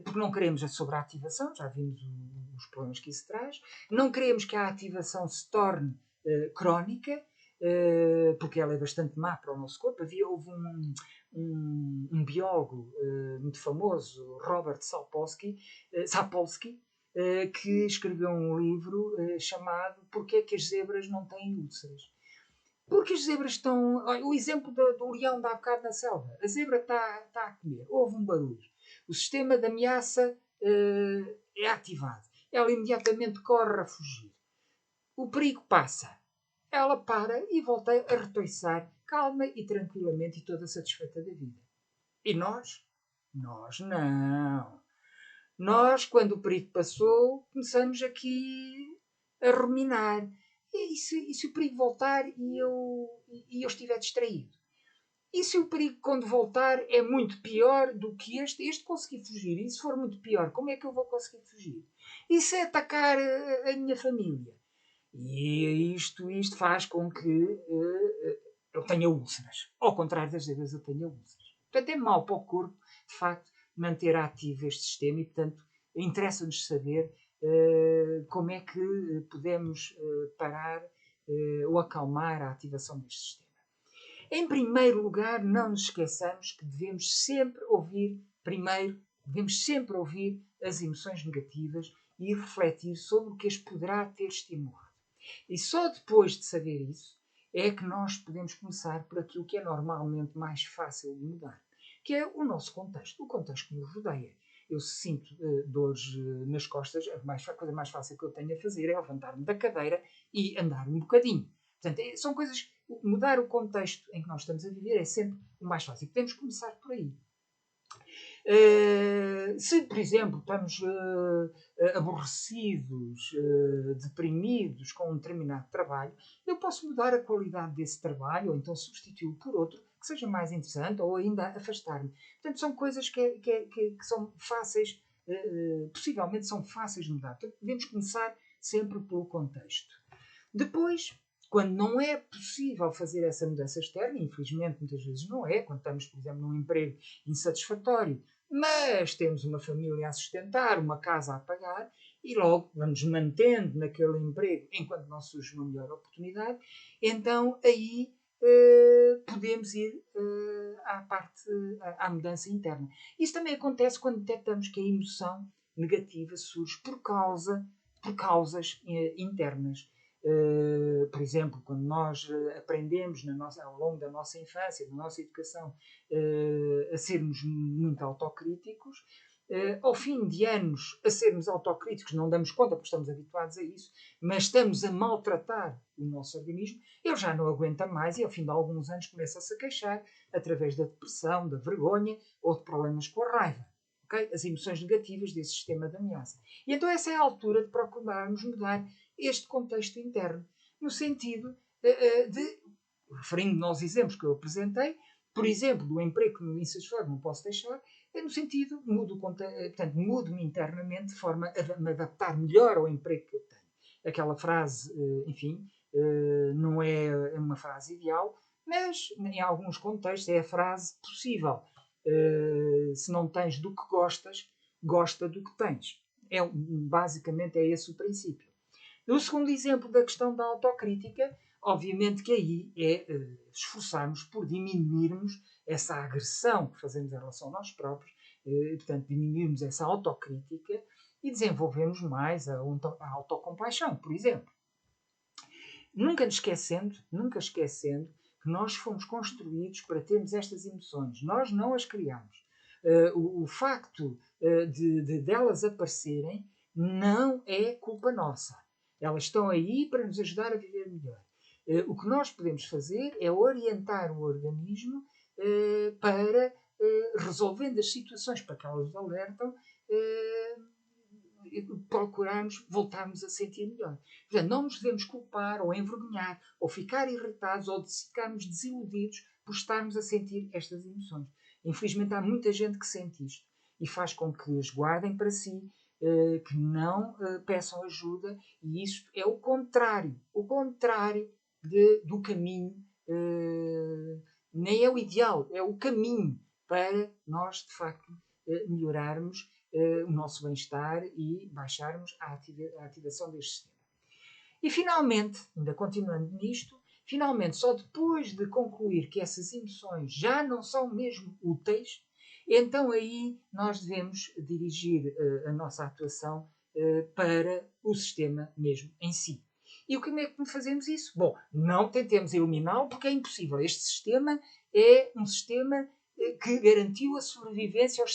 Porque não queremos a sobreativação, já vimos os problemas que isso traz, não queremos que a ativação se torne crónica, porque ela é bastante má para o nosso corpo. Houve um biólogo muito famoso, Robert Sapolsky, que escreveu um livro chamado Porquê é que as zebras não têm úlceras? Porque as zebras estão... O exemplo do leão de há bocado na selva. A zebra está a comer. Houve um barulho. O sistema de ameaça é ativado. Ela imediatamente corre a fugir. O perigo passa. Ela para e volta a retoiçar calma e tranquilamente e toda satisfeita da vida. E nós? Nós não. Nós, quando o perigo passou, começamos aqui a ruminar. E se o perigo voltar e eu estiver distraído? E se o perigo, quando voltar, é muito pior do que este? Este consegui fugir. E se for muito pior, como é que eu vou conseguir fugir? E se atacar a minha família? E isto faz com que eu tenha úlceras. Ao contrário das vezes eu tenho úlceras. Portanto, é mau para o corpo, de facto, manter ativo este sistema e, portanto, interessa-nos saber como é que podemos parar ou acalmar a ativação deste sistema. Em primeiro lugar, não nos esqueçamos que devemos sempre ouvir as emoções negativas e refletir sobre o que as poderá ter estimulado. E só depois de saber isso é que nós podemos começar por aquilo que é normalmente mais fácil de mudar, que é o nosso contexto, o contexto que nos rodeia. Eu sinto dores nas costas, a coisa mais fácil que eu tenho a fazer é levantar-me da cadeira e andar um bocadinho. Portanto, são coisas. Mudar o contexto em que nós estamos a viver é sempre o mais fácil. Podemos começar por aí. Se, por exemplo, estamos aborrecidos, deprimidos com um determinado trabalho, eu posso mudar a qualidade desse trabalho ou então substituí-lo por outro que seja mais interessante ou ainda afastar-me. Portanto, são coisas que são fáceis, possivelmente são fáceis de mudar. Portanto, devemos começar sempre pelo contexto. Depois, quando não é possível fazer essa mudança externa, infelizmente muitas vezes não é, quando estamos, por exemplo, num emprego insatisfatório, mas temos uma família a sustentar, uma casa a pagar, e logo vamos mantendo naquele emprego enquanto não surge uma melhor oportunidade, então aí podemos ir à mudança interna. Isso também acontece quando detectamos que a emoção negativa surge por causas internas. Por exemplo, quando nós aprendemos ao longo da nossa infância, da nossa educação, a sermos muito autocríticos, ao fim de anos a sermos autocríticos, não damos conta porque estamos habituados a isso, mas estamos a maltratar o nosso organismo, ele já não aguenta mais e ao fim de alguns anos começa-se a queixar através da depressão, da vergonha ou de problemas com a raiva. Okay? As emoções negativas desse sistema de ameaça. E então essa é a altura de procurarmos mudar este contexto interno, no sentido de, referindo-me aos exemplos que eu apresentei, por exemplo, do emprego que me insatisfaz, não posso deixar, é no sentido, mudo-me internamente de forma a me adaptar melhor ao emprego que eu tenho. Aquela frase, enfim, não é uma frase ideal, mas em alguns contextos é a frase possível. Se não tens do que gostas, gosta do que tens. Basicamente é esse o princípio. O segundo exemplo da questão da autocrítica, obviamente que aí é esforçarmos por diminuirmos essa agressão que fazemos em relação a nós próprios, portanto, diminuirmos essa autocrítica e desenvolvermos mais a autocompaixão, por exemplo. Nunca esquecendo que nós fomos construídos para termos estas emoções. Nós não as criamos. O facto de delas aparecerem não é culpa nossa. Elas estão aí para nos ajudar a viver melhor. O que nós podemos fazer é orientar o organismo para, resolvendo as situações para que elas alertam, procurarmos voltarmos a sentir melhor. Portanto, não nos devemos culpar ou envergonhar ou ficar irritados ou ficarmos desiludidos por estarmos a sentir estas emoções. Infelizmente há muita gente que sente isto e faz com que as guardem para si, que não peçam ajuda, e isto é o contrário do caminho, nem é o ideal, é o caminho para nós de facto melhorarmos o nosso bem-estar e baixarmos a ativação deste sistema. E finalmente, ainda continuando nisto, finalmente só depois de concluir que essas emoções já não são mesmo úteis, então aí nós devemos dirigir a nossa atuação para o sistema mesmo em si. E como é que fazemos isso? Bom, não tentemos eliminá-lo porque é impossível. Este sistema é um sistema que garantiu a sobrevivência aos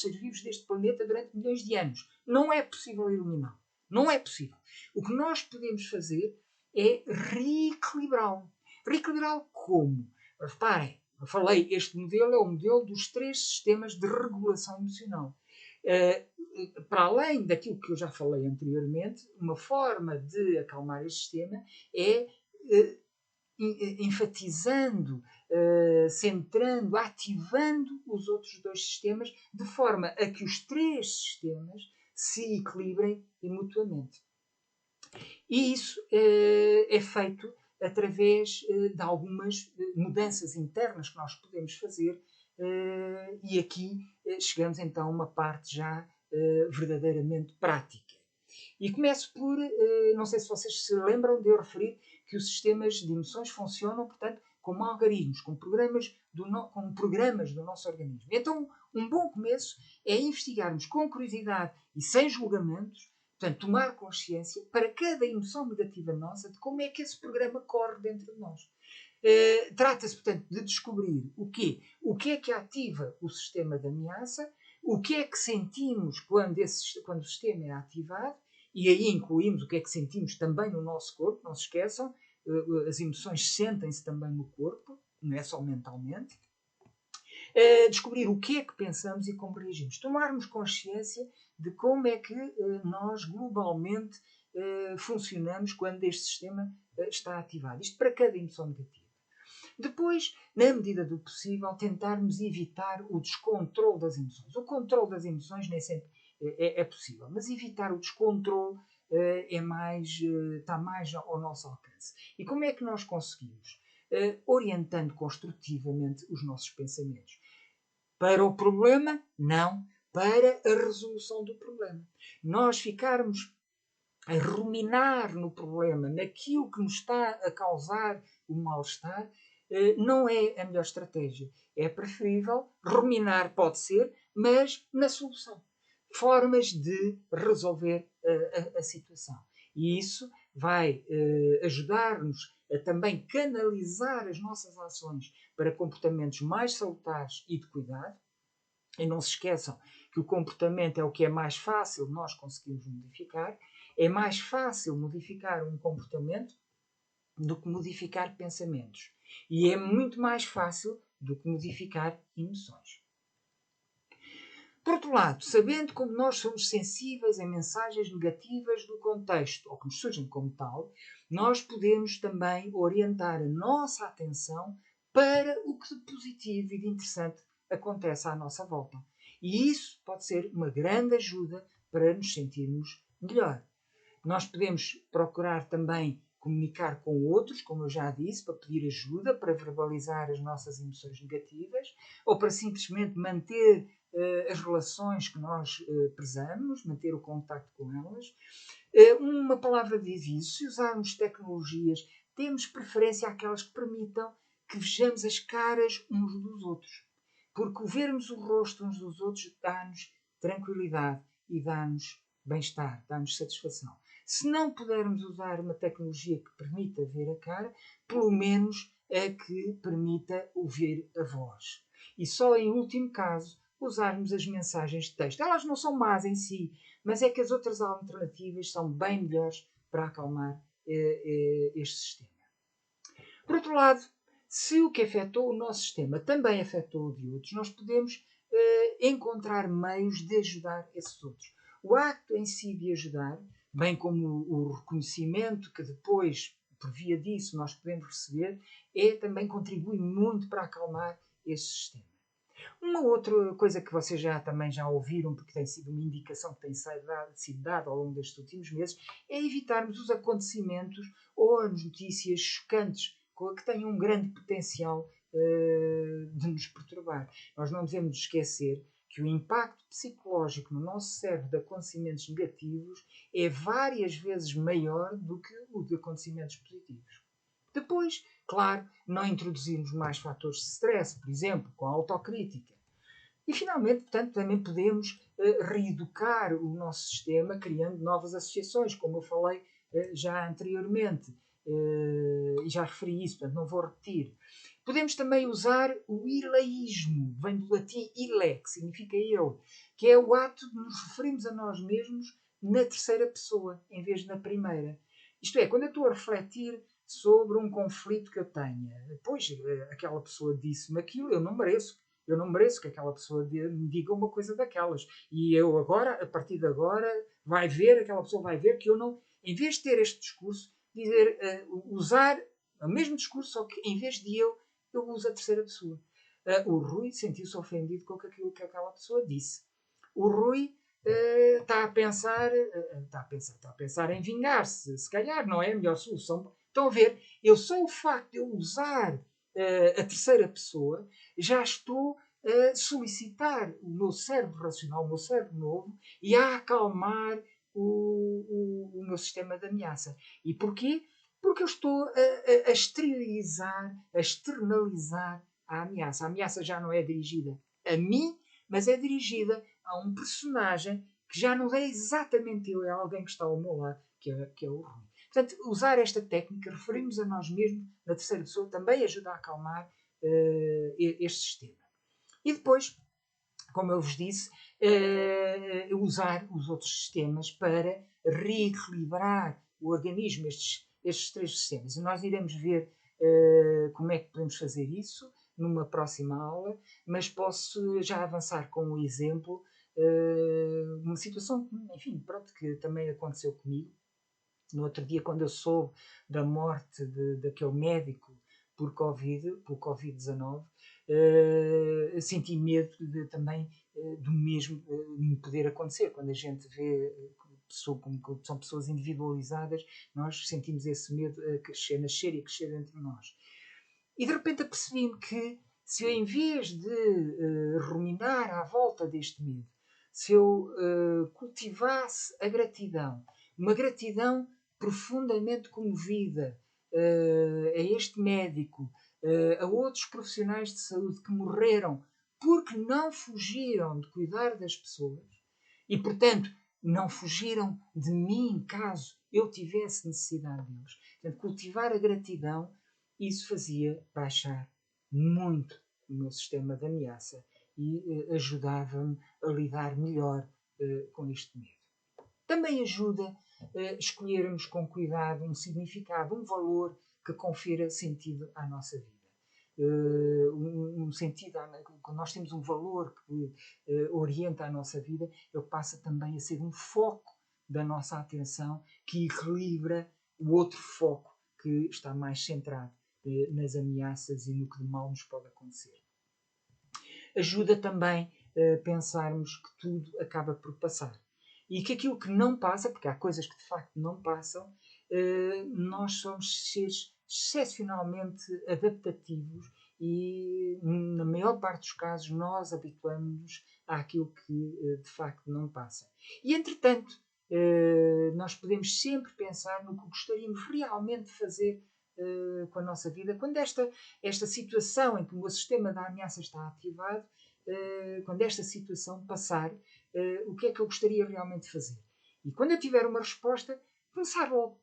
seres vivos deste planeta durante milhões de anos. Não é possível eliminá-lo. Não é possível. O que nós podemos fazer é reequilibrá-lo. Reequilibrá-lo como? Reparem, eu falei, este modelo é o modelo dos 3 sistemas de regulação emocional. Para além daquilo que eu já falei anteriormente, uma forma de acalmar este sistema é enfatizando, centrando, ativando os outros 2 sistemas, de forma a que os 3 sistemas se equilibrem mutuamente. E isso é feito através de algumas mudanças internas que nós podemos fazer, e aqui chegamos então a uma parte já verdadeiramente prática. E começo por, não sei se vocês se lembram de eu referir que os sistemas de emoções funcionam, portanto, como algoritmos, como programas do nosso organismo. Então, um bom começo é investigarmos com curiosidade e sem julgamentos portanto, tomar consciência para cada emoção negativa nossa de como é que esse programa corre dentro de nós. Trata-se, portanto, de descobrir o quê? O que é que ativa o sistema de ameaça, o que é que sentimos quando o sistema é ativado, e aí incluímos o que é que sentimos também no nosso corpo, não se esqueçam, as emoções sentem-se também no corpo, não é só mentalmente. Descobrir o que é que pensamos e como reagimos. Tomarmos consciência de como é que nós globalmente funcionamos quando este sistema está ativado. Isto para cada emoção negativa. Depois, na medida do possível, tentarmos evitar o descontrole das emoções. O controle das emoções nem sempre é possível, mas evitar o descontrole está mais ao nosso alcance. E como é que nós conseguimos? Orientando construtivamente os nossos pensamentos. Para o problema? Não. Para a resolução do problema. Nós ficarmos a ruminar no problema, naquilo que nos está a causar o mal-estar, não é a melhor estratégia. É preferível ruminar, pode ser, mas na solução. Formas de resolver a situação. E isso vai ajudar-nos a também canalizar as nossas ações para comportamentos mais salutares e de cuidado. E não se esqueçam que o comportamento é o que é mais fácil nós conseguirmos modificar. É mais fácil modificar um comportamento do que modificar pensamentos. E é muito mais fácil do que modificar emoções. Por outro lado, sabendo como nós somos sensíveis a mensagens negativas do contexto, ou que nos surgem como tal, nós podemos também orientar a nossa atenção para o que de positivo e de interessante acontece à nossa volta. E isso pode ser uma grande ajuda para nos sentirmos melhor. Nós podemos procurar também comunicar com outros, como eu já disse, para pedir ajuda, para verbalizar as nossas emoções negativas, ou para simplesmente manter as relações que nós prezamos, manter o contacto com elas. Uma palavra de aviso: se usarmos tecnologias, temos preferência àquelas que permitam que vejamos as caras uns dos outros. Porque o vermos o rosto uns dos outros dá-nos tranquilidade e dá-nos bem-estar, dá-nos satisfação. Se não pudermos usar uma tecnologia que permita ver a cara, pelo menos a que permita ouvir a voz. E só em último caso, usarmos as mensagens de texto. Elas não são más em si, mas é que as outras alternativas são bem melhores para acalmar este sistema. Por outro lado, se o que afetou o nosso sistema também afetou o de outros, nós podemos encontrar meios de ajudar esses outros. O acto em si de ajudar, bem como o reconhecimento que depois, por via disso, nós podemos receber, também contribui muito para acalmar esse sistema. Uma outra coisa que vocês também já ouviram, porque tem sido uma indicação que tem sido dada ao longo destes últimos meses, é evitarmos os acontecimentos ou as notícias chocantes que têm um grande potencial de nos perturbar. Nós não devemos esquecer que o impacto psicológico no nosso cérebro de acontecimentos negativos é várias vezes maior do que o de acontecimentos positivos. Depois, claro, não introduzirmos mais fatores de stress, por exemplo, com a autocrítica. E, finalmente, portanto, também podemos reeducar o nosso sistema criando novas associações, como eu falei já anteriormente. E já referi isso, portanto não vou repetir. Podemos também usar o ileísmo, vem do latim ile, que significa eu, que é o ato de nos referirmos a nós mesmos na terceira pessoa, em vez de na primeira. Isto é, quando eu estou a refletir sobre um conflito que eu tenha, pois aquela pessoa disse-me aquilo, eu não mereço que aquela pessoa me diga uma coisa daquelas. E eu agora, a partir de agora, aquela pessoa vai ver que eu não, em vez de ter este discurso, usar o mesmo discurso, só que em vez de eu uso a terceira pessoa. O Rui sentiu-se ofendido com aquilo que aquela pessoa disse. O Rui está a pensar em vingar-se. Se calhar não é a melhor solução. Estão a ver? Eu só o facto de eu usar a terceira pessoa, já estou a solicitar o meu cérebro racional, o meu cérebro novo, e a acalmar o meu sistema de ameaça. E porquê? Porque eu estou a exteriorizar, a externalizar a ameaça. A ameaça já não é dirigida a mim, mas é dirigida a um personagem que já não é exatamente eu, é alguém que está ao meu lado, que é o Rui. Portanto, usar esta técnica, referirmos a nós mesmos na terceira pessoa, também ajuda a acalmar este sistema. E depois, como eu vos disse, usar os outros sistemas para reequilibrar o organismo, estes três sistemas. E nós iremos ver como é que podemos fazer isso numa próxima aula, mas posso já avançar com um exemplo, uma situação, enfim, pronto, que também aconteceu comigo. No outro dia, quando eu soube da morte daquele médico por Covid-19, senti medo também do mesmo me poder acontecer. Quando a gente vê como são pessoas individualizadas, nós sentimos esse medo a crescer, nascer e crescer dentro de nós. E de repente apercebi-me que se eu, em vez de ruminar à volta deste medo, se eu cultivasse a gratidão, uma gratidão profundamente comovida a este médico, a outros profissionais de saúde que morreram porque não fugiram de cuidar das pessoas e, portanto, não fugiram de mim caso eu tivesse necessidade deles. Portanto, cultivar a gratidão, isso fazia baixar muito o meu sistema de ameaça e ajudava-me a lidar melhor com este medo. Também ajuda a escolhermos com cuidado um significado, um valor que confira sentido à nossa vida. Um sentido, quando nós temos um valor que orienta a nossa vida, ele passa também a ser um foco da nossa atenção que equilibra o outro foco que está mais centrado nas ameaças e no que de mal nos pode acontecer. Ajuda também a pensarmos que tudo acaba por passar. E que aquilo que não passa, porque há coisas que de facto não passam, nós somos seres excepcionalmente adaptativos e, na maior parte dos casos, nós habituamos-nos àquilo que de facto não passa. E, entretanto, nós podemos sempre pensar no que gostaríamos realmente de fazer com a nossa vida. Quando esta situação em que o sistema da ameaça está ativado, quando esta situação passar, o que é que eu gostaria realmente de fazer? E quando eu tiver uma resposta, começar logo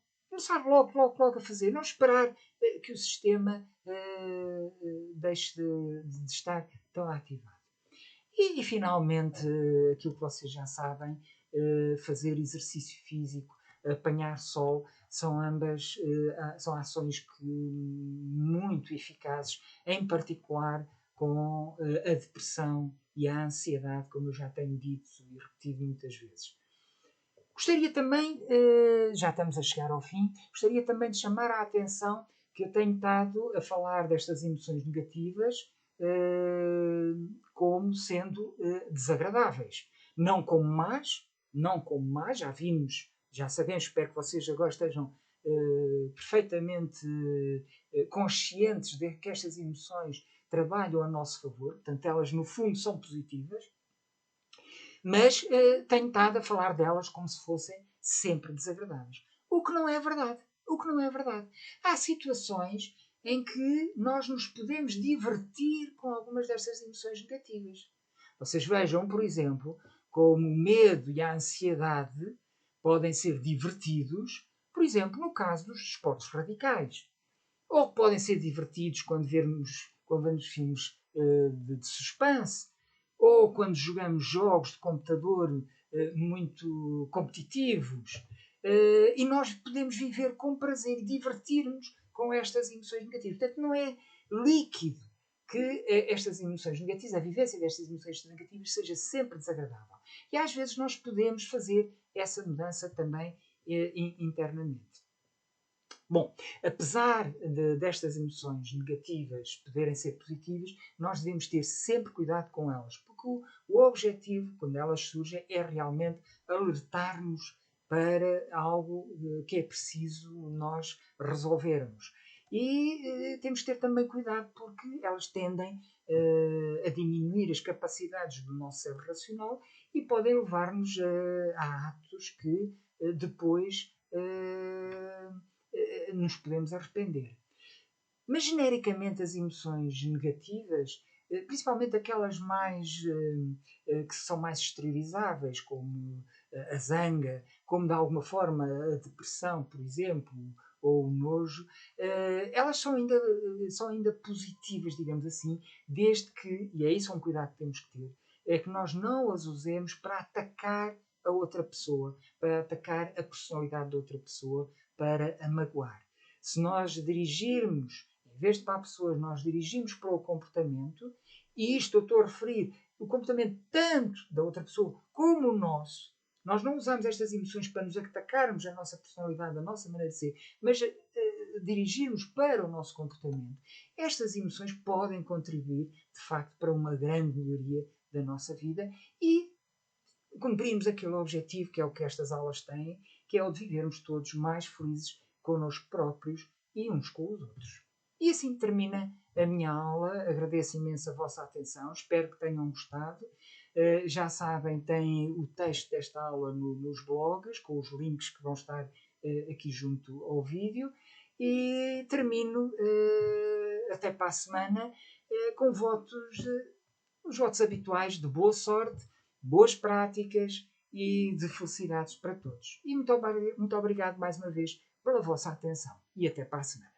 a fazer, não esperar que o sistema deixe de estar tão ativado. E finalmente, aquilo que vocês já sabem, fazer exercício físico, apanhar sol, são ambas são ações muito eficazes, em particular com a depressão e a ansiedade, como eu já tenho dito e repetido muitas vezes. Gostaria também, já estamos a chegar ao fim, gostaria também de chamar a atenção que eu tenho estado a falar destas emoções negativas como sendo desagradáveis. Não como más, já sabemos, espero que vocês agora estejam perfeitamente conscientes de que estas emoções trabalham a nosso favor, portanto elas no fundo são positivas, mas tenho estado a falar delas como se fossem sempre desagradáveis. O que não é verdade. Há situações em que nós nos podemos divertir com algumas destas emoções negativas. Vocês vejam, por exemplo, como o medo e a ansiedade podem ser divertidos, por exemplo, no caso dos desportos radicais. Ou podem ser divertidos quando vemos filmes de suspense, ou quando jogamos jogos de computador muito competitivos. E nós podemos viver com prazer e divertir-nos com estas emoções negativas. Portanto, não é líquido que estas emoções negativas, a vivência destas emoções negativas, seja sempre desagradável. E às vezes nós podemos fazer essa mudança também internamente. Bom, apesar destas emoções negativas poderem ser positivas, nós devemos ter sempre cuidado com elas, porque o objetivo, quando elas surgem, é realmente alertar-nos para algo que é preciso nós resolvermos. E temos de ter também cuidado porque elas tendem a diminuir as capacidades do nosso cérebro racional e podem levar-nos a atos que depois nos podemos arrepender. Mas, genericamente, as emoções negativas, principalmente aquelas que são mais exteriorizáveis, como a zanga, como de alguma forma a depressão, por exemplo, ou o nojo, elas são ainda positivas, digamos assim, desde que, e é isso um cuidado que temos que ter, é que nós não as usemos para atacar a outra pessoa, para atacar a personalidade de outra pessoa, para a magoar. Se nós dirigirmos, em vez de para a pessoa, nós dirigimos para o comportamento, e isto eu estou a referir o comportamento tanto da outra pessoa como o nosso. Nós não usamos estas emoções para nos atacarmos a nossa personalidade, a nossa maneira de ser, mas dirigirmos para o nosso comportamento. Estas emoções podem contribuir, de facto, para uma grande melhoria da nossa vida e cumprirmos aquele objetivo que é o que estas aulas têm, que é o de vivermos todos mais felizes connosco próprios e uns com os outros. E assim termina a minha aula. Agradeço imenso a vossa atenção, espero que tenham gostado. Já sabem, têm o texto desta aula nos blogs, com os links que vão estar aqui junto ao vídeo. E termino até para a semana com os votos habituais de boa sorte, boas práticas e de felicidades para todos. E muito obrigado mais uma vez pela vossa atenção. E até para a semana.